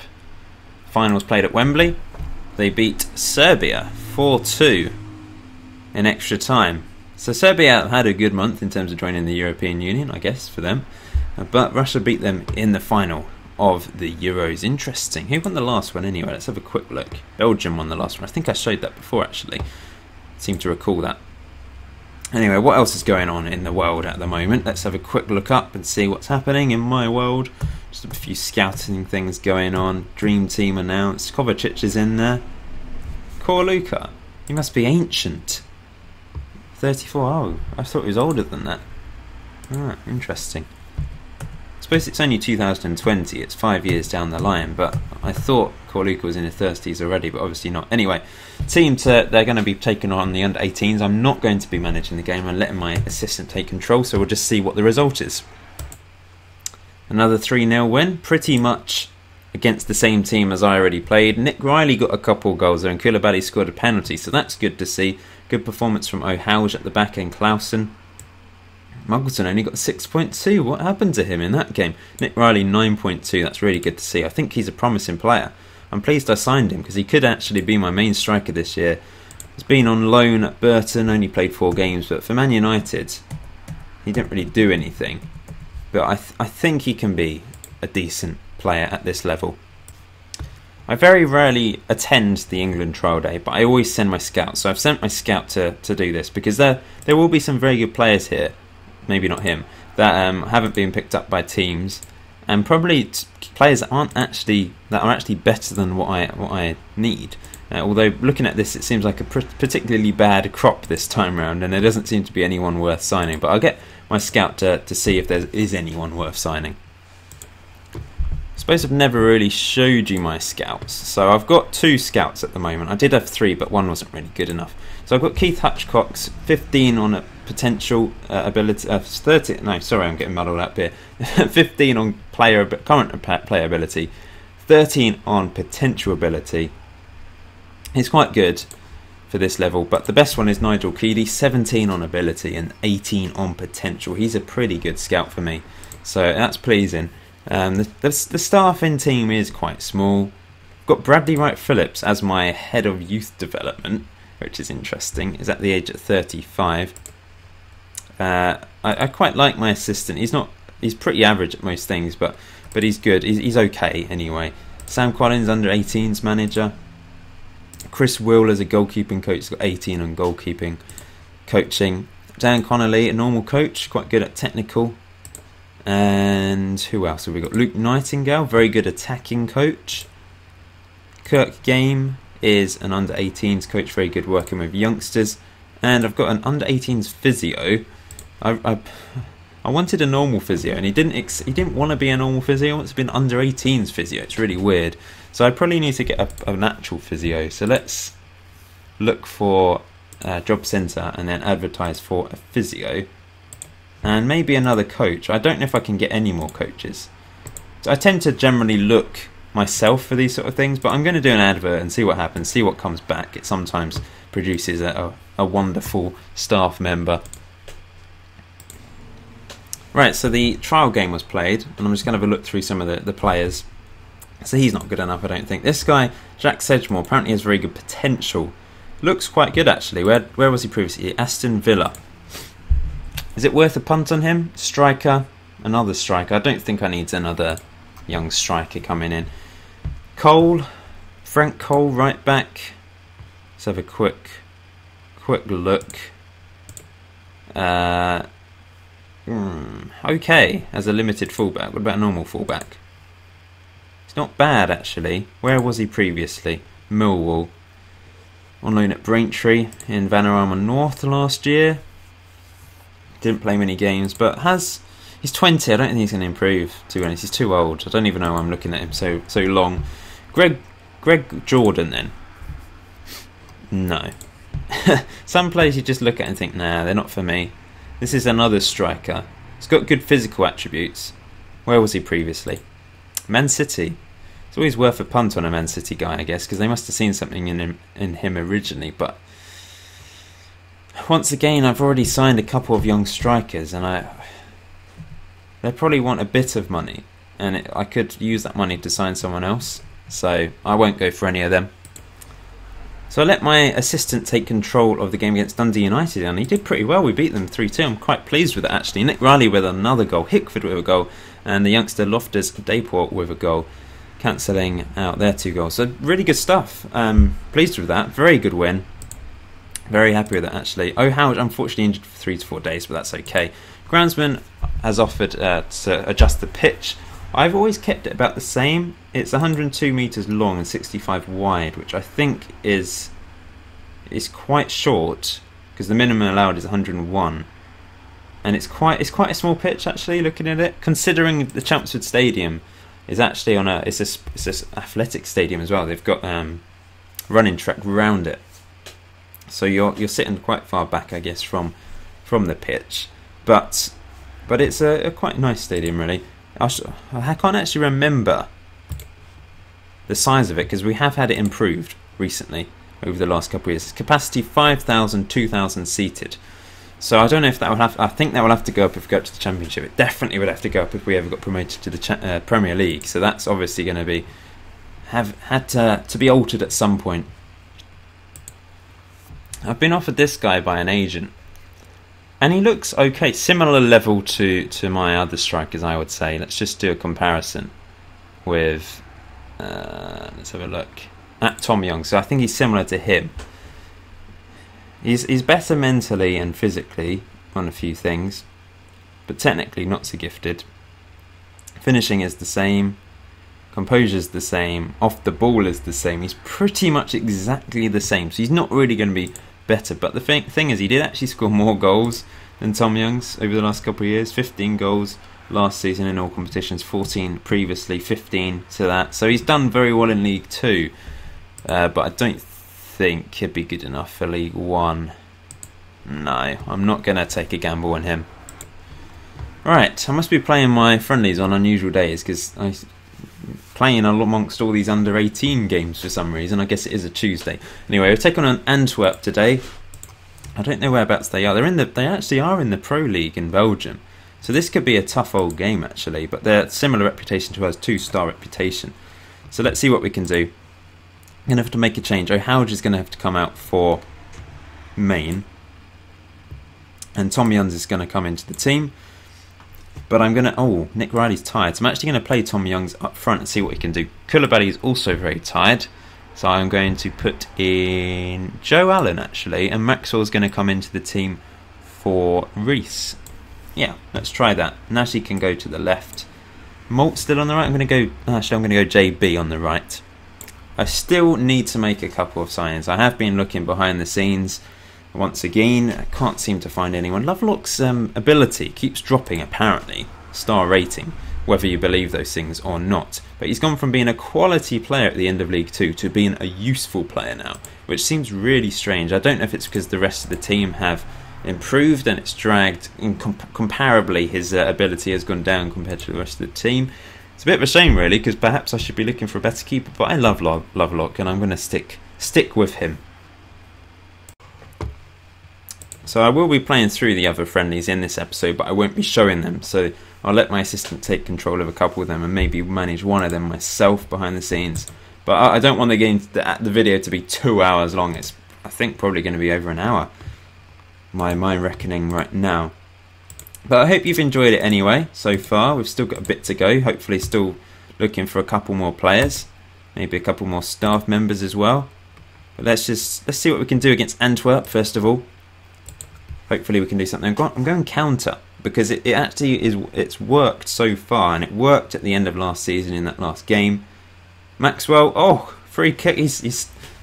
Finals played at Wembley. They beat Serbia 4-2 in extra time. So Serbia had a good month in terms of joining the European Union, I guess, for them. But Russia beat them in the final of the Euros. Interesting. Who won the last one anyway? Let's have a quick look. Belgium won the last one. I think I showed that before, actually. Seem to recall that. Anyway, what else is going on in the world at the moment? Let's have a quick look up and see what's happening in my world. Just a few scouting things going on. Dream team announced. Kovacic is in there. Korluka. He must be ancient. 34. Oh, I thought he was older than that. Ah, interesting. I suppose it's only 2020. It's 5 years down the line, but I thought Korluka was in his 30s already, but obviously not. Anyway, they're going to be taking on the under-18s. I'm not going to be managing the game. I'm letting my assistant take control, so we'll just see what the result is. Another 3-0 win, pretty much against the same team as I already played. Nick Riley got a couple goals there, and Koulibaly scored a penalty, so that's good to see. Good performance from O'Hauge at the back end, Clausen. Muggleton only got 6.2. What happened to him in that game? Nick Riley 9.2. That's really good to see. I think he's a promising player. I'm pleased I signed him because he could actually be my main striker this year. He's been on loan at Burton, only played 4 games, but for Man United, he didn't really do anything. But I think he can be a decent player at this level. I very rarely attend the England trial day, but I always send my scouts. So I've sent my scout to do this because there will be some very good players here. Maybe not him, that haven't been picked up by teams, and probably players that are actually better than what I need. Although looking at this, it seems like a particularly bad crop this time round, and there doesn't seem to be anyone worth signing. But I'll get my scout to see if there is anyone worth signing. I suppose I've never really showed you my scouts. So I've got 2 scouts at the moment. I did have 3, but one wasn't really good enough. So I've got Keith Hutchcock's 15 on a potential ability. 30. No, sorry, I'm getting muddled up here. 15 on current player ability. 13 on potential ability. He's quite good for this level, but the best one is Nigel Keedy, 17 on ability and 18 on potential. He's a pretty good scout for me, so that's pleasing. The staffing team is quite small. I've got Bradley Wright Phillips as my head of youth development, which is interesting. He's at the age of 35. I quite like my assistant. He's pretty average at most things, but he's good. He's okay anyway. Sam Collins, under 18s manager. Chris Will as a goalkeeping coach, he's got 18 on goalkeeping coaching. Dan Connolly, a normal coach, quite good at technical. And who else have we got? Luke Nightingale, very good attacking coach. Kirk Game is an under-18s coach, very good working with youngsters. And I've got an under-18s physio. I wanted a normal physio, and he didn't want to be a normal physio. He wants to be an under-18s physio. It's really weird. So I probably need to get an actual physio. So let's look for a job centre and then advertise for a physio. And maybe another coach. I don't know if I can get any more coaches. So I tend to generally look myself for these sort of things, but I'm going to do an advert and see what happens, see what comes back. It sometimes produces a wonderful staff member. Right, so the trial game was played, and I'm just going to have a look through some of the players. So he's not good enough, I don't think. This guy, Jack Sedgemore, apparently has very good potential. Looks quite good, actually. Where was he previously? Aston Villa. Is it worth a punt on him? Striker, another striker. I don't think I need another young striker coming in. Cole, Frank Cole, right back. Let's have a quick look. Okay, as a limited fullback. What about a normal fullback? It's not bad, actually. Where was he previously? Millwall. On loan at Braintree in Vanarama North last year. Didn't play many games, but he's 20. I don't think he's going to improve, to be honest. He's too old. I don't even know why I'm looking at him so long. Greg Jordan, then. No. Some players you just look at and think, nah, they're not for me. This is another striker. He's got good physical attributes. Where was he previously? Man City. It's always worth a punt on a Man City guy, I guess, because they must have seen something in him originally. But once again, I've already signed a couple of young strikers, and they probably want a bit of money, and I could use that money to sign someone else. So I won't go for any of them. So I let my assistant take control of the game against Dundee United, and he did pretty well. We beat them 3-2. I'm quite pleased with it, actually. Nick Riley with another goal, Hickford with a goal, and the youngster Loftus Dayport with a goal, cancelling out their 2 goals. So really good stuff. Pleased with that. Very good win. Very happy with it, actually. O'Howard, unfortunately, injured for 3 to 4 days, but that's okay. Groundsman has offered to adjust the pitch. I've always kept it about the same. It's 102 metres long and 65 wide, which I think is quite short, because the minimum allowed is 101. And it's quite a small pitch, actually, looking at it. Considering the Champswood Stadium is actually on it's a athletic stadium as well. They've got running track round it, so you're sitting quite far back, I guess, from the pitch. But it's a quite nice stadium, really. I can't actually remember the size of it, because we have had it improved recently over the last couple of years. It's capacity 5,000, 2,000 seated. So I don't know if that will have. I think that will have to go up if we go up to the Championship. It definitely would have to go up if we ever got promoted to the Premier League. So that's obviously going to had to be altered at some point. I've been offered this guy by an agent, and he looks okay, similar level to my other strikers, I would say. Let's just do a comparison with. Let's have a look at Tom Young. So I think he's similar to him. He's better mentally and physically on a few things, but technically not so gifted. Finishing is the same, composure's the same, off the ball is the same. He's pretty much exactly the same, so he's not really going to be better. But the thing is, he did actually score more goals than Tom Young's over the last couple of years. 15 goals last season in all competitions, 14 previously, 15 to that. So he's done very well in League 2, but I don't think he'd be good enough for League 1. No, I'm not going to take a gamble on him. Right, I must be playing my friendlies on unusual days, because I'm playing amongst all these under-18 games for some reason. I guess it is a Tuesday. Anyway, we're taking on Antwerp today. I don't know whereabouts they are. They actually are in the Pro League in Belgium. So this could be a tough old game, actually. But they're similar reputation to us, 2-star reputation. So let's see what we can do. I'm going to have to make a change. O'Howard is going to have to come out for main. And Tom Youngs is going to come into the team. But I'm going to... Oh, Nick Riley's tired. So I'm actually going to play Tom Youngs up front and see what he can do. Koulibaly is also very tired. So I'm going to put in Joe Allen, actually. And Maxwell's going to come into the team for Reese. Yeah, let's try that. Nashi can go to the left. Malt still on the right. I'm going to go... Actually, I'm going to go JB on the right. I still need to make a couple of signings. I have been looking behind the scenes once again. I can't seem to find anyone. Lovelock's ability keeps dropping, apparently, star rating, whether you believe those things or not. But he's gone from being a quality player at the end of League 2 to being a useful player now, which seems really strange. I don't know if it's because the rest of the team have improved and it's dragged, comparably his ability has gone down compared to the rest of the team. It's a bit of a shame really, because perhaps I should be looking for a better keeper, but I love Lovelock and I'm going to stick with him. So I will be playing through the other friendlies in this episode, but I won't be showing them, so I'll let my assistant take control of a couple of them and maybe manage one of them myself behind the scenes. But I don't want the video to be 2 hours long. It's, I think, probably going to be over an hour, my reckoning right now. But I hope you've enjoyed it anyway so far. We've still got a bit to go. Hopefully still looking for a couple more players, maybe a couple more staff members as well. But let's see what we can do against Antwerp first of all. Hopefully we can do something. I'm going counter because it actually it's worked so far, and it worked at the end of last season in that last game. Maxwell, oh, free kick.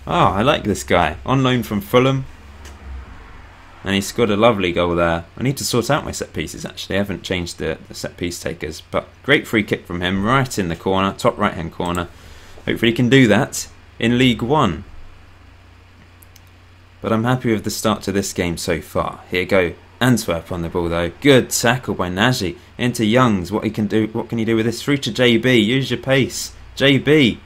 I like this guy. On loan from Fulham. And he scored a lovely goal there. I need to sort out my set pieces actually. I haven't changed the set piece takers. But great free kick from him, right in the corner, top right hand corner. Hopefully he can do that in League 1. But I'm happy with the start to this game so far. Here you go. Antwerp on the ball though. Good tackle by Nagy. Into Youngs. What can he do with this? Through to JB. Use your pace. JB.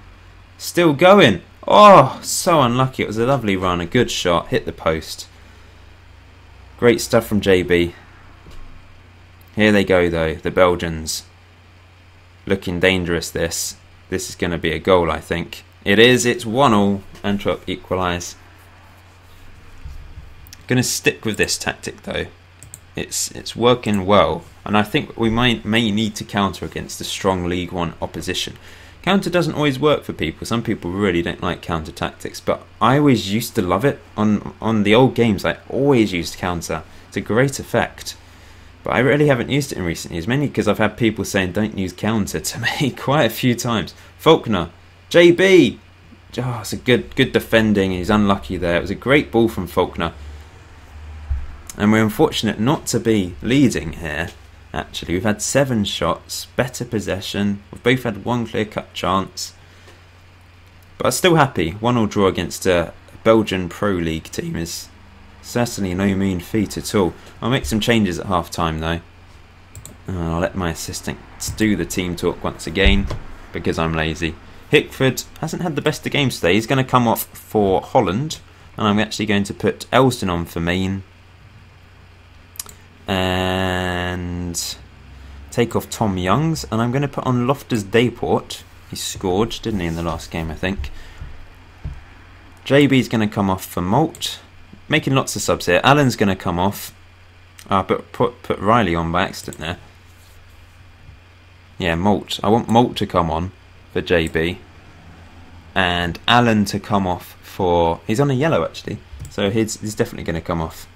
Still going. Oh, so unlucky. It was a lovely run. A good shot. Hit the post. Great stuff from JB. Here they go though, the Belgians. Looking dangerous this. This is going to be a goal, I think. It is, it's 1-1. Antwerp equalise. Going to stick with this tactic though. It's working well. And I think we may need to counter against a strong League 1 opposition. Counter doesn't always work for people. Some people really don't like counter tactics, but I always used to love it. On the old games, I always used counter. It's a great effect. But I really haven't used it in recent years, mainly because I've had people saying don't use counter to me quite a few times. Faulkner, JB! Oh, it's a good defending. He's unlucky there. It was a great ball from Faulkner. And we're unfortunate not to be leading here. Actually, we've had 7 shots, better possession. We've both had one clear-cut chance. But I'm still happy. 1-1 draw against a Belgian Pro League team is certainly no mean feat at all. I'll make some changes at half-time though. I'll let my assistant do the team talk once again because I'm lazy. Hickford hasn't had the best of games today. He's going to come off for Holland. And I'm actually going to put Elston on for Maine. And take off Tom Youngs, and I'm going to put on Loftus Dayport. He scored, didn't he, in the last game, I think. JB's going to come off for Malt. Making lots of subs here. Allen's going to come off. But put Riley on by accident there. Yeah, Malt. I want Malt to come on for JB. And Allen to come off for... He's on a yellow, actually. So he's definitely going to come off.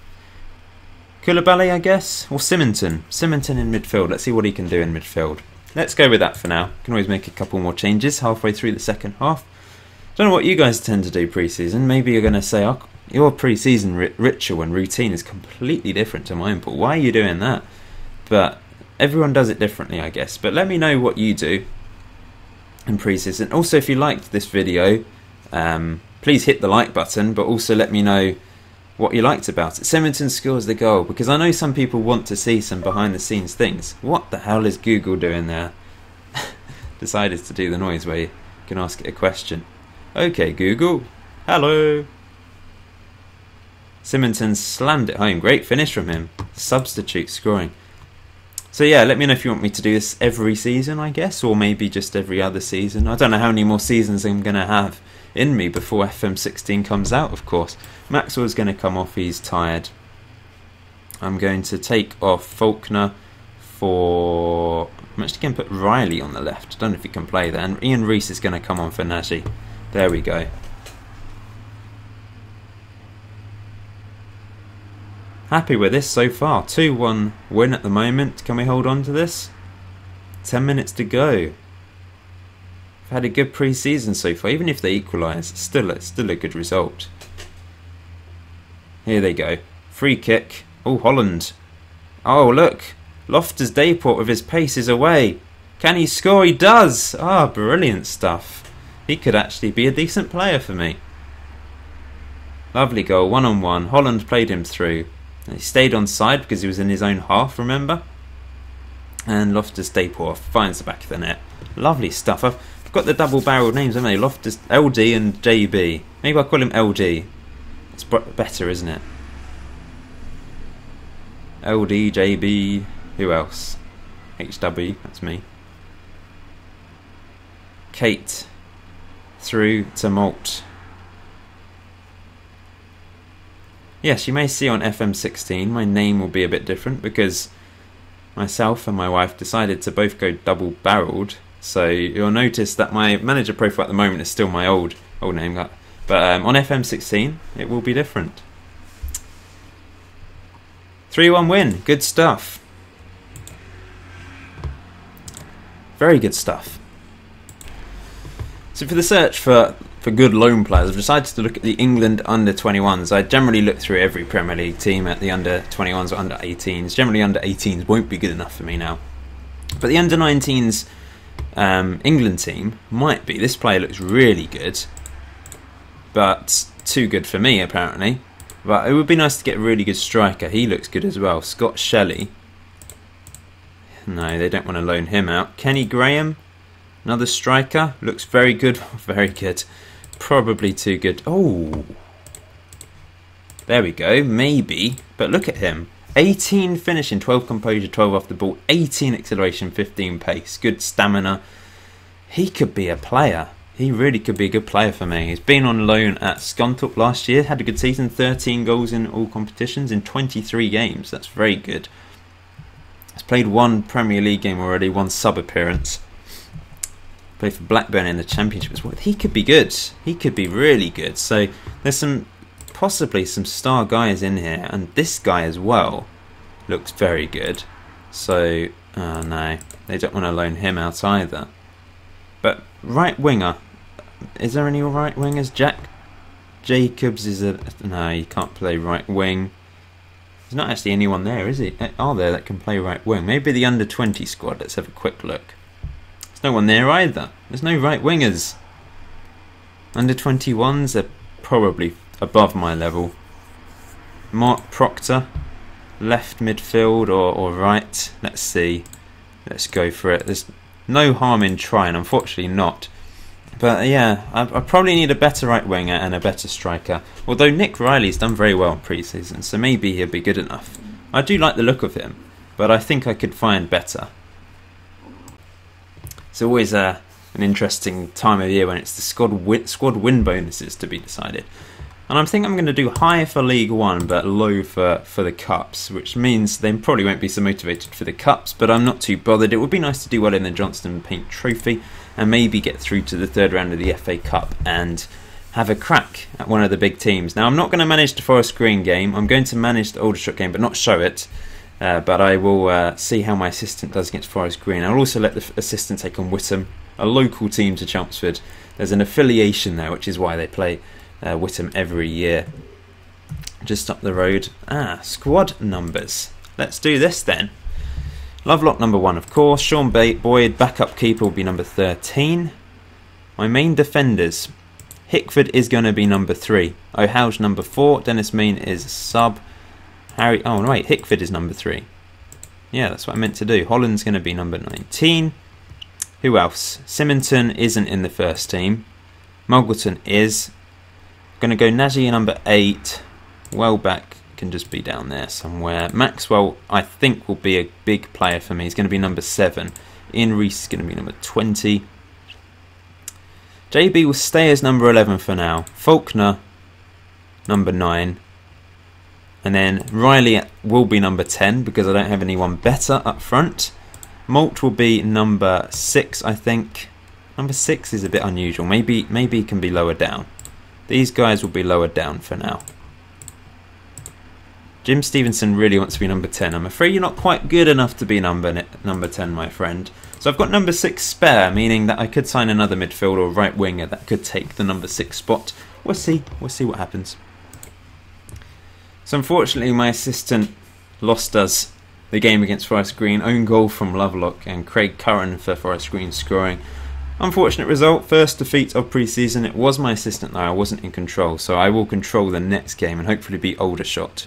Koulibaly, I guess, or Simonton. Simonton in midfield. Let's see what he can do in midfield. Let's go with that for now. Can always make a couple more changes halfway through the second half. Don't know what you guys tend to do pre-season. Maybe you're going to say, oh, your pre-season ritual and routine is completely different to mine, Paul. Why are you doing that? But everyone does it differently, I guess. But let me know what you do in pre-season. Also, if you liked this video, please hit the like button, but also let me know what you liked about it. Simonton scores the goal, because I know some people want to see some behind the scenes things. What the hell is Google doing there? Decided to do the noise where you can ask it a question. Okay, Google. Hello. Simonton slammed it home. Great finish from him. Substitute scoring. So yeah, let me know if you want me to do this every season, I guess, or maybe just every other season. I don't know how many more seasons I'm going to have in me before FM16 comes out, of course. Maxwell's going to come off, he's tired. I'm going to take off Faulkner for... I'm actually going to put Riley on the left. I don't know if he can play there. And Ian Reese is going to come on for Nagy. There we go. Happy with this so far. 2-1 win at the moment. Can we hold on to this? 10 minutes to go. We've had a good pre-season so far. Even if they equalise, still a good result. Here they go. Free kick. Oh, Holland. Oh, look. Loftus-Dayport with his pace is away. Can he score? He does. Ah, brilliant stuff. He could actually be a decent player for me. Lovely goal, 1-on-1. Holland played him through. He stayed on side because he was in his own half, remember? And Loftus-Dayport finds the back of the net. Lovely stuff. I've got the double-barreled names, haven't I? Loftus, LD and JB. Maybe I'll call him LD. It's better, isn't it? LD, JB, who else? HW, that's me. Kate, through to Malt. Yes, you may see on FM16 my name will be a bit different because myself and my wife decided to both go double-barreled. So you'll notice that my manager profile at the moment is still my old name, but on FM16 it will be different. 3-1 win, good stuff. Very good stuff. So for the search for good loan players, I've decided to look at the England under-21s. I generally look through every Premier League team at the under-21s or under-18s. Generally under-18s won't be good enough for me now. But the under-19s England team might be. This player looks really good, but too good for me apparently. But it would be nice to get a really good striker. He looks good as well. Scott Shelley. No, they don't want to loan him out. Kenny Graham, another striker. Looks very good. Very good. Probably too good. Oh. There we go. Maybe. But look at him. 18 finishing, 12 composure, 12 off the ball, 18 acceleration, 15 pace. Good stamina. He could be a player. He really could be a good player for me. He's been on loan at Scunthorpe last year. Had a good season. 13 goals in all competitions in 23 games. That's very good. He's played one Premier League game already, one sub-appearance. Played for Blackburn in the Championship as well. He could be good. He could be really good. So there's possibly some star guys in here. And this guy as well looks very good. So, no, they don't want to loan him out either. But right winger. Is there any right wingers? Jack Jacobs is a... No, he can't play right wing. There's not actually anyone there, is he? Are there that can play right wing? Maybe the under-20 squad. Let's have a quick look. There's no one there either. There's no right wingers. Under-21s are probably above my level. Mark Proctor. Left midfield or right. Let's see. Let's go for it. There's no harm in trying. Unfortunately not. But yeah, I probably need a better right winger and a better striker. Although Nick Riley's done very well in pre-season, so maybe he'll be good enough. I do like the look of him, but I think I could find better. It's always an interesting time of year when it's the squad win bonuses to be decided. And I think I'm going to do high for League One, but low for the Cups, which means they probably won't be so motivated for the Cups, but I'm not too bothered. It would be nice to do well in the Johnston Paint Trophy, and maybe get through to the third round of the FA Cup and have a crack at one of the big teams. Now, I'm not going to manage the Forest Green game. I'm going to manage the Aldershot game, but not show it. But I will see how my assistant does against Forest Green. I'll also let the assistant take on Witham, a local team to Chelmsford. There's an affiliation there, which is why they play Witham every year. Just up the road. Squad numbers. Let's do this then. Lovelock number 1, of course. Sean Boyd, backup keeper, will be number 13. My main defenders. Hickford is going to be number 3. O'Houge number 4. Dennis Main is sub. Oh wait, Hickford is number 3. Yeah, that's what I meant to do. Holland's going to be number 19. Who else? Symington isn't in the first team. Muggleton is. Going to go Nagy number 8. Welbeck can just be down there somewhere. Maxwell, I think, will be a big player for me. He's going to be number 7. Ian Reese is going to be number 20. JB will stay as number 11 for now. Faulkner, number 9. And then Riley will be number 10 because I don't have anyone better up front. Malt will be number 6, I think. Number 6 is a bit unusual. Maybe he can be lower down. These guys will be lower down for now. Jim Stevenson really wants to be number 10. I'm afraid you're not quite good enough to be number 10, my friend. So I've got number 6 spare, meaning that I could sign another midfielder or right winger that could take the number 6 spot. We'll see what happens. So unfortunately my assistant lost us the game against Forest Green. Own goal from Lovelock and Craig Curran for Forest Green scoring. Unfortunate result, first defeat of pre-season. It was my assistant though, I wasn't in control, so I will control the next game and hopefully beat Aldershot.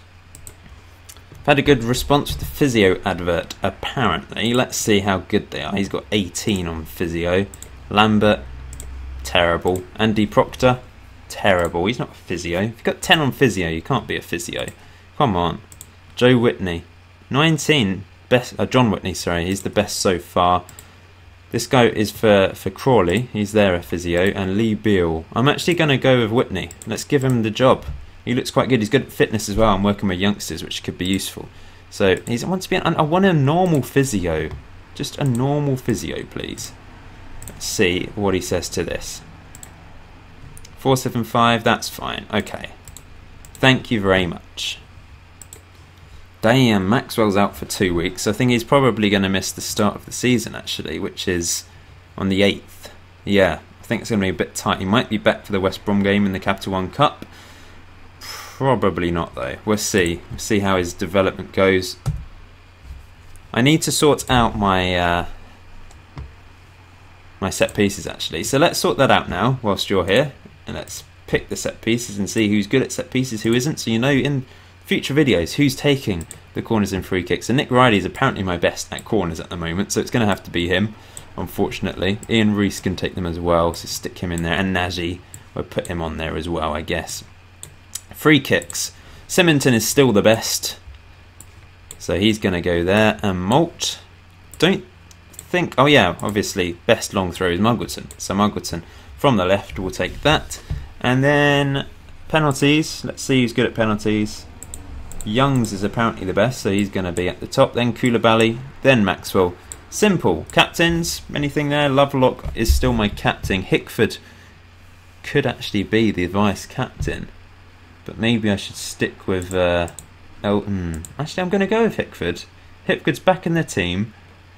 I've had a good response with the physio advert apparently. Let's see how good they are. He's got 18 on physio. Lambert, terrible. Andy Proctor, terrible. He's not a physio. If you've got 10 on physio, you can't be a physio. Come on. Joe Whitney, 19. John Whitney, sorry. He's the best so far. This guy is for Crawley. He's there a physio. And Lee Beale. I'm actually going to go with Whitney. Let's give him the job. He looks quite good. He's good at fitness as well. I'm working with youngsters, which could be useful. So I want a normal physio. Just a normal physio, please. Let's see what he says to this. 475. That's fine. Okay. Thank you very much. Damn, Maxwell's out for 2 weeks. I think he's probably going to miss the start of the season, actually, which is on the 8th. Yeah, I think it's going to be a bit tight. He might be back for the West Brom game in the Capital One Cup. Probably not, though. We'll see. We'll see how his development goes. I need to sort out my my set pieces, actually. So let's sort that out now, whilst you're here. And let's pick the set pieces and see who's good at set pieces, who isn't. So you know in future videos who's taking the corners and free kicks. And Nick Riley is apparently my best at corners at the moment, so it's going to have to be him, unfortunately. Ian Reese can take them as well, so stick him in there. And Nagy, we'll put him on there as well, I guess. Free kicks. Symington is still the best, so he's going to go there. And Malt, don't think... Oh yeah, obviously, best long throw is Mugwitson. So Mugwitson from the left will take that. And then penalties. Let's see who's good at penalties. Youngs is apparently the best, so he's going to be at the top. Then Koulibaly, then Maxwell. Simple. Captains, anything there? Lovelock is still my captain. Hickford could actually be the vice captain, but maybe I should stick with Elton. Actually, I'm going to go with Hickford. Hickford's back in the team.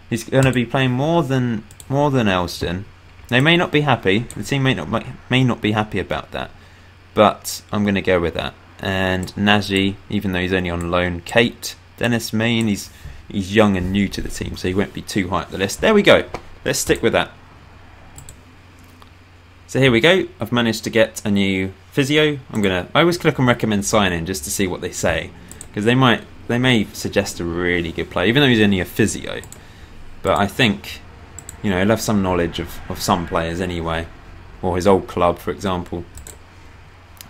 He's going to be playing more than Elston. They may not be happy. The team may not be happy about that, but I'm going to go with that. And Nagy, even though he's only on loan. Kate, Dennis Main, he's young and new to the team, so he won't be too high up the list. There we go. Let's stick with that. So here we go. I've managed to get a new physio. I always click on recommend sign-in just to see what they say, because they may suggest a really good player, even though he's only a physio. But I think, you know, he'll have some knowledge of some players anyway, or his old club, for example.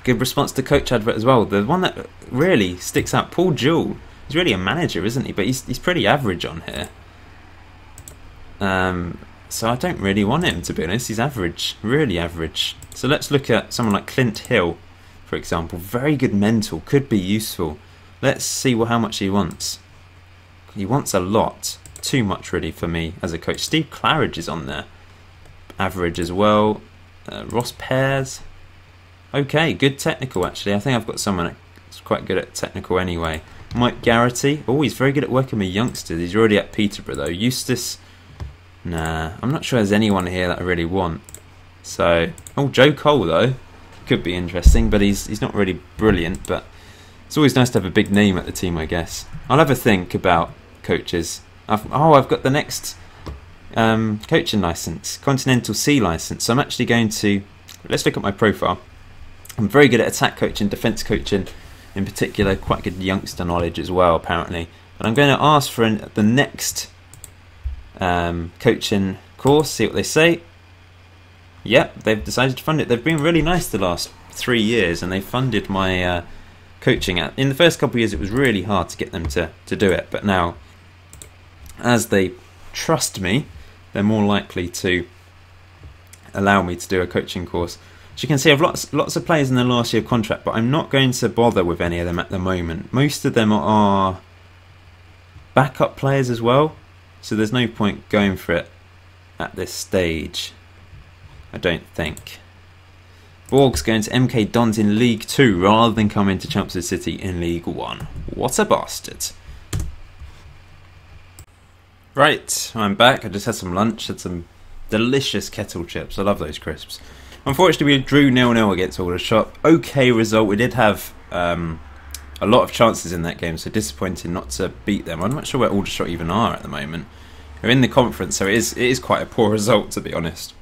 Good response to coach advert as well. The one that really sticks out, Paul Jewell. He's really a manager, isn't he? But he's pretty average on here. So I don't really want him, to be honest. He's average, really average. So let's look at someone like Clint Hill, for example. Very good mental, could be useful. Let's see how much he wants. He wants a lot. Too much, really, for me as a coach. Steve Claridge is on there. Average as well. Ross Pears. Okay, good technical, actually. I think I've got someone that's quite good at technical anyway. Mike Garrity. Oh, he's very good at working with youngsters. He's already at Peterborough, though. Eustace. Nah, I'm not sure there's anyone here that I really want. So, oh, Joe Cole, though. Could be interesting, but he's not really brilliant. But it's always nice to have a big name at the team, I guess. I'll have a think about coaches. I've got the next coaching licence. Continental C licence. So I'm actually going to... Let's look at my profile. I'm very good at attack coaching, defence coaching in particular. Quite good youngster knowledge as well, apparently. But I'm going to ask for the next coaching course, see what they say. Yep, they've decided to fund it. They've been really nice the last 3 years, and they funded my coaching. In the first couple of years, it was really hard to get them to do it. But now, as they trust me, they're more likely to allow me to do a coaching course. As you can see, I've lots of players in their last year contract, but I'm not going to bother with any of them at the moment. Most of them are backup players as well, so there's no point going for it at this stage, I don't think. Borg's going to MK Dons in League 2 rather than coming to Chumps City in League 1. What a bastard. Right, I'm back. I just had some lunch, had some delicious kettle chips. I love those crisps. Unfortunately, we drew 0-0 against Aldershot. Okay result. We did have a lot of chances in that game, so disappointing not to beat them. I'm not sure where Aldershot even are at the moment. They're in the conference, so it is quite a poor result, to be honest.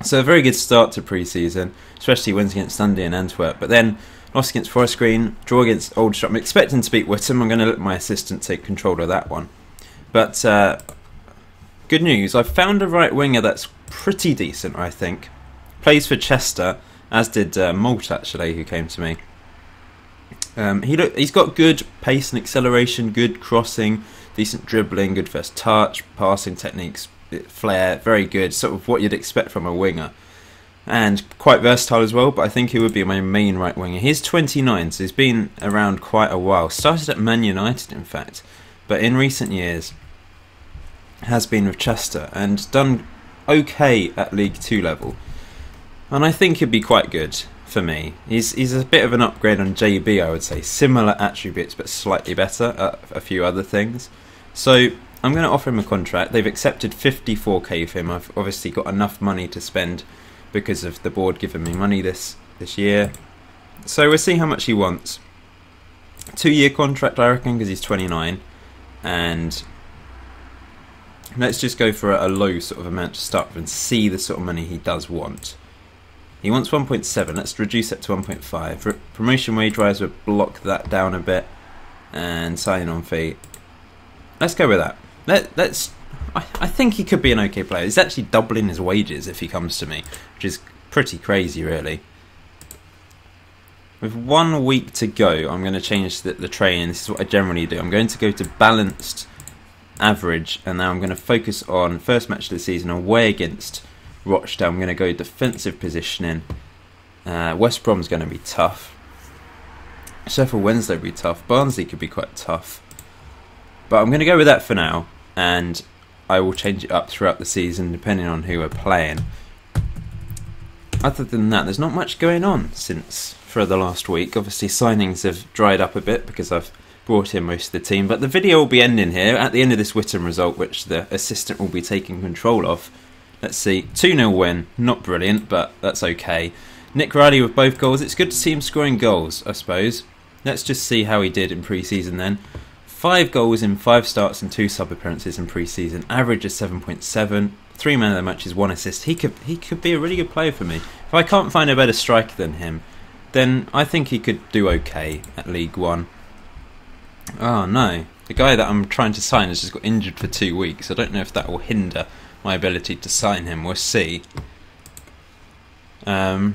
So a very good start to pre-season, especially wins against Dundee and Antwerp. But then loss against Forest Green, draw against Aldershot. I'm expecting to beat Whittam. I'm going to let my assistant take control of that one. But good news, I've found a right winger that's pretty decent, I think. Plays for Chester, as did Malt, actually, who came to me. He's got good pace and acceleration, good crossing, decent dribbling, good first touch, passing techniques, flair, very good, sort of what you'd expect from a winger. And quite versatile as well, but I think he would be my main right winger. He's 29, so he's been around quite a while. Started at Man United, in fact, but in recent years has been with Chester and done okay at League 2 level. And I think he'd be quite good for me. He's a bit of an upgrade on JB, I would say. Similar attributes, but slightly better at a few other things. So I'm going to offer him a contract. They've accepted 54k for him. I've obviously got enough money to spend because of the board giving me money this year. So we'll see how much he wants. 2-year contract, I reckon, because he's 29. And let's just go for a low sort of amount to start with and see the sort of money he does want. He wants 1.7. Let's reduce it to 1.5. Promotion wage rise would block that down a bit. And signing on fee. Let's go with that. I think he could be an okay player. He's actually doubling his wages if he comes to me, which is pretty crazy, really. With 1 week to go, I'm going to change the training. This is what I generally do. I'm going to go to balanced average, and now I'm going to focus on first match of the season away against Rochdale. I'm going to go defensive positioning. West Brom's going to be tough. Sheffield Wednesday will be tough. Barnsley could be quite tough. But I'm going to go with that for now, and I will change it up throughout the season depending on who we're playing. Other than that, there's not much going on for the last week. Obviously, signings have dried up a bit because I've brought in most of the team, but the video will be ending here at the end of this Whittam result, which the assistant will be taking control of. Let's see, 2-0 win, not brilliant, but that's okay. Nick Riley with both goals. It's good to see him scoring goals, I suppose. Let's just see how he did in pre-season then. 5 goals in 5 starts and 2 sub appearances in pre-season. Average is 7.7. 3 man of the matches, 1 assist. He could be a really good player for me. If I can't find a better striker than him, then I think he could do okay at League 1. Oh no, the guy that I'm trying to sign has just got injured for 2 weeks. I don't know if that will hinder my ability to sign him. We'll see. So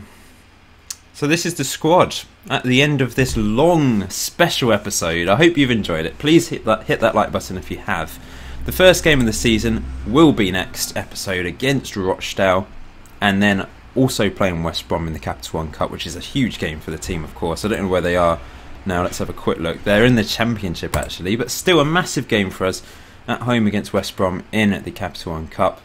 this is the squad at the end of this long special episode. I hope you've enjoyed it. Please hit that like button if you have. The first game of the season will be next episode against Rochdale, and then also playing West Brom in the Capital One Cup, which is a huge game for the team, of course. I don't know where they are now. Let's have a quick look. They're in the Championship, actually, but still a massive game for us at home against West Brom in the Capital One Cup.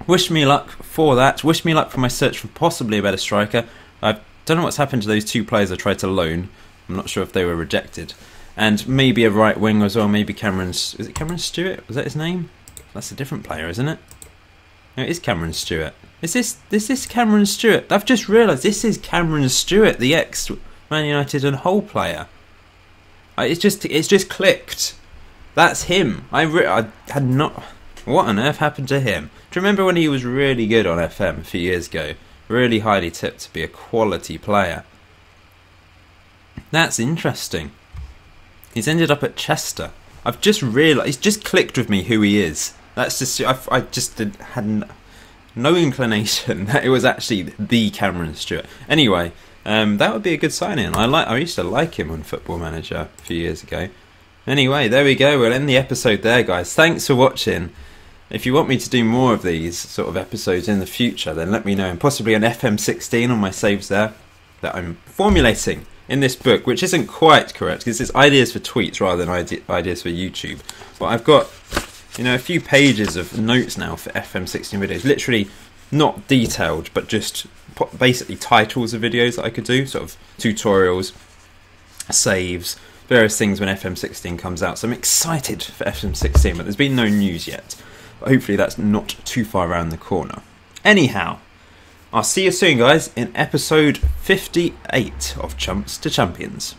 Wish me luck for that. Wish me luck for my search for possibly a better striker. I don't know what's happened to those 2 players I tried to loan. I'm not sure if they were rejected. And maybe a right wing as well. Maybe Is it Cameron Stewart? Was that his name? That's a different player, isn't it? No, it is Cameron Stewart. Is this Cameron Stewart? I've just realised this is Cameron Stewart, the ex-Man United and Hull player. It's just clicked. That's him. I had not... What on earth happened to him? Do you remember when he was really good on FM a few years ago? Really highly tipped to be a quality player. That's interesting. He's ended up at Chester. I've just realised... It's just clicked with me who he is. That's just... I just had no inclination that it was actually the Cameron Stewart. Anyway, that would be a good signing. I used to like him on Football Manager a few years ago. Anyway, there we go. We'll end the episode there, guys. Thanks for watching. If you want me to do more of these sort of episodes in the future, then let me know. And possibly an FM16 on my saves there that I'm formulating in this book, which isn't quite correct because it's ideas for tweets rather than ideas for YouTube. But I've got, a few pages of notes now for FM16 videos. Literally not detailed, but just basically titles of videos that I could do, sort of tutorials, saves, various things when FM16 comes out. So I'm excited for FM16, but there's been no news yet. But hopefully that's not too far around the corner. Anyhow, I'll see you soon, guys, in episode 58 of Chumps to Champions.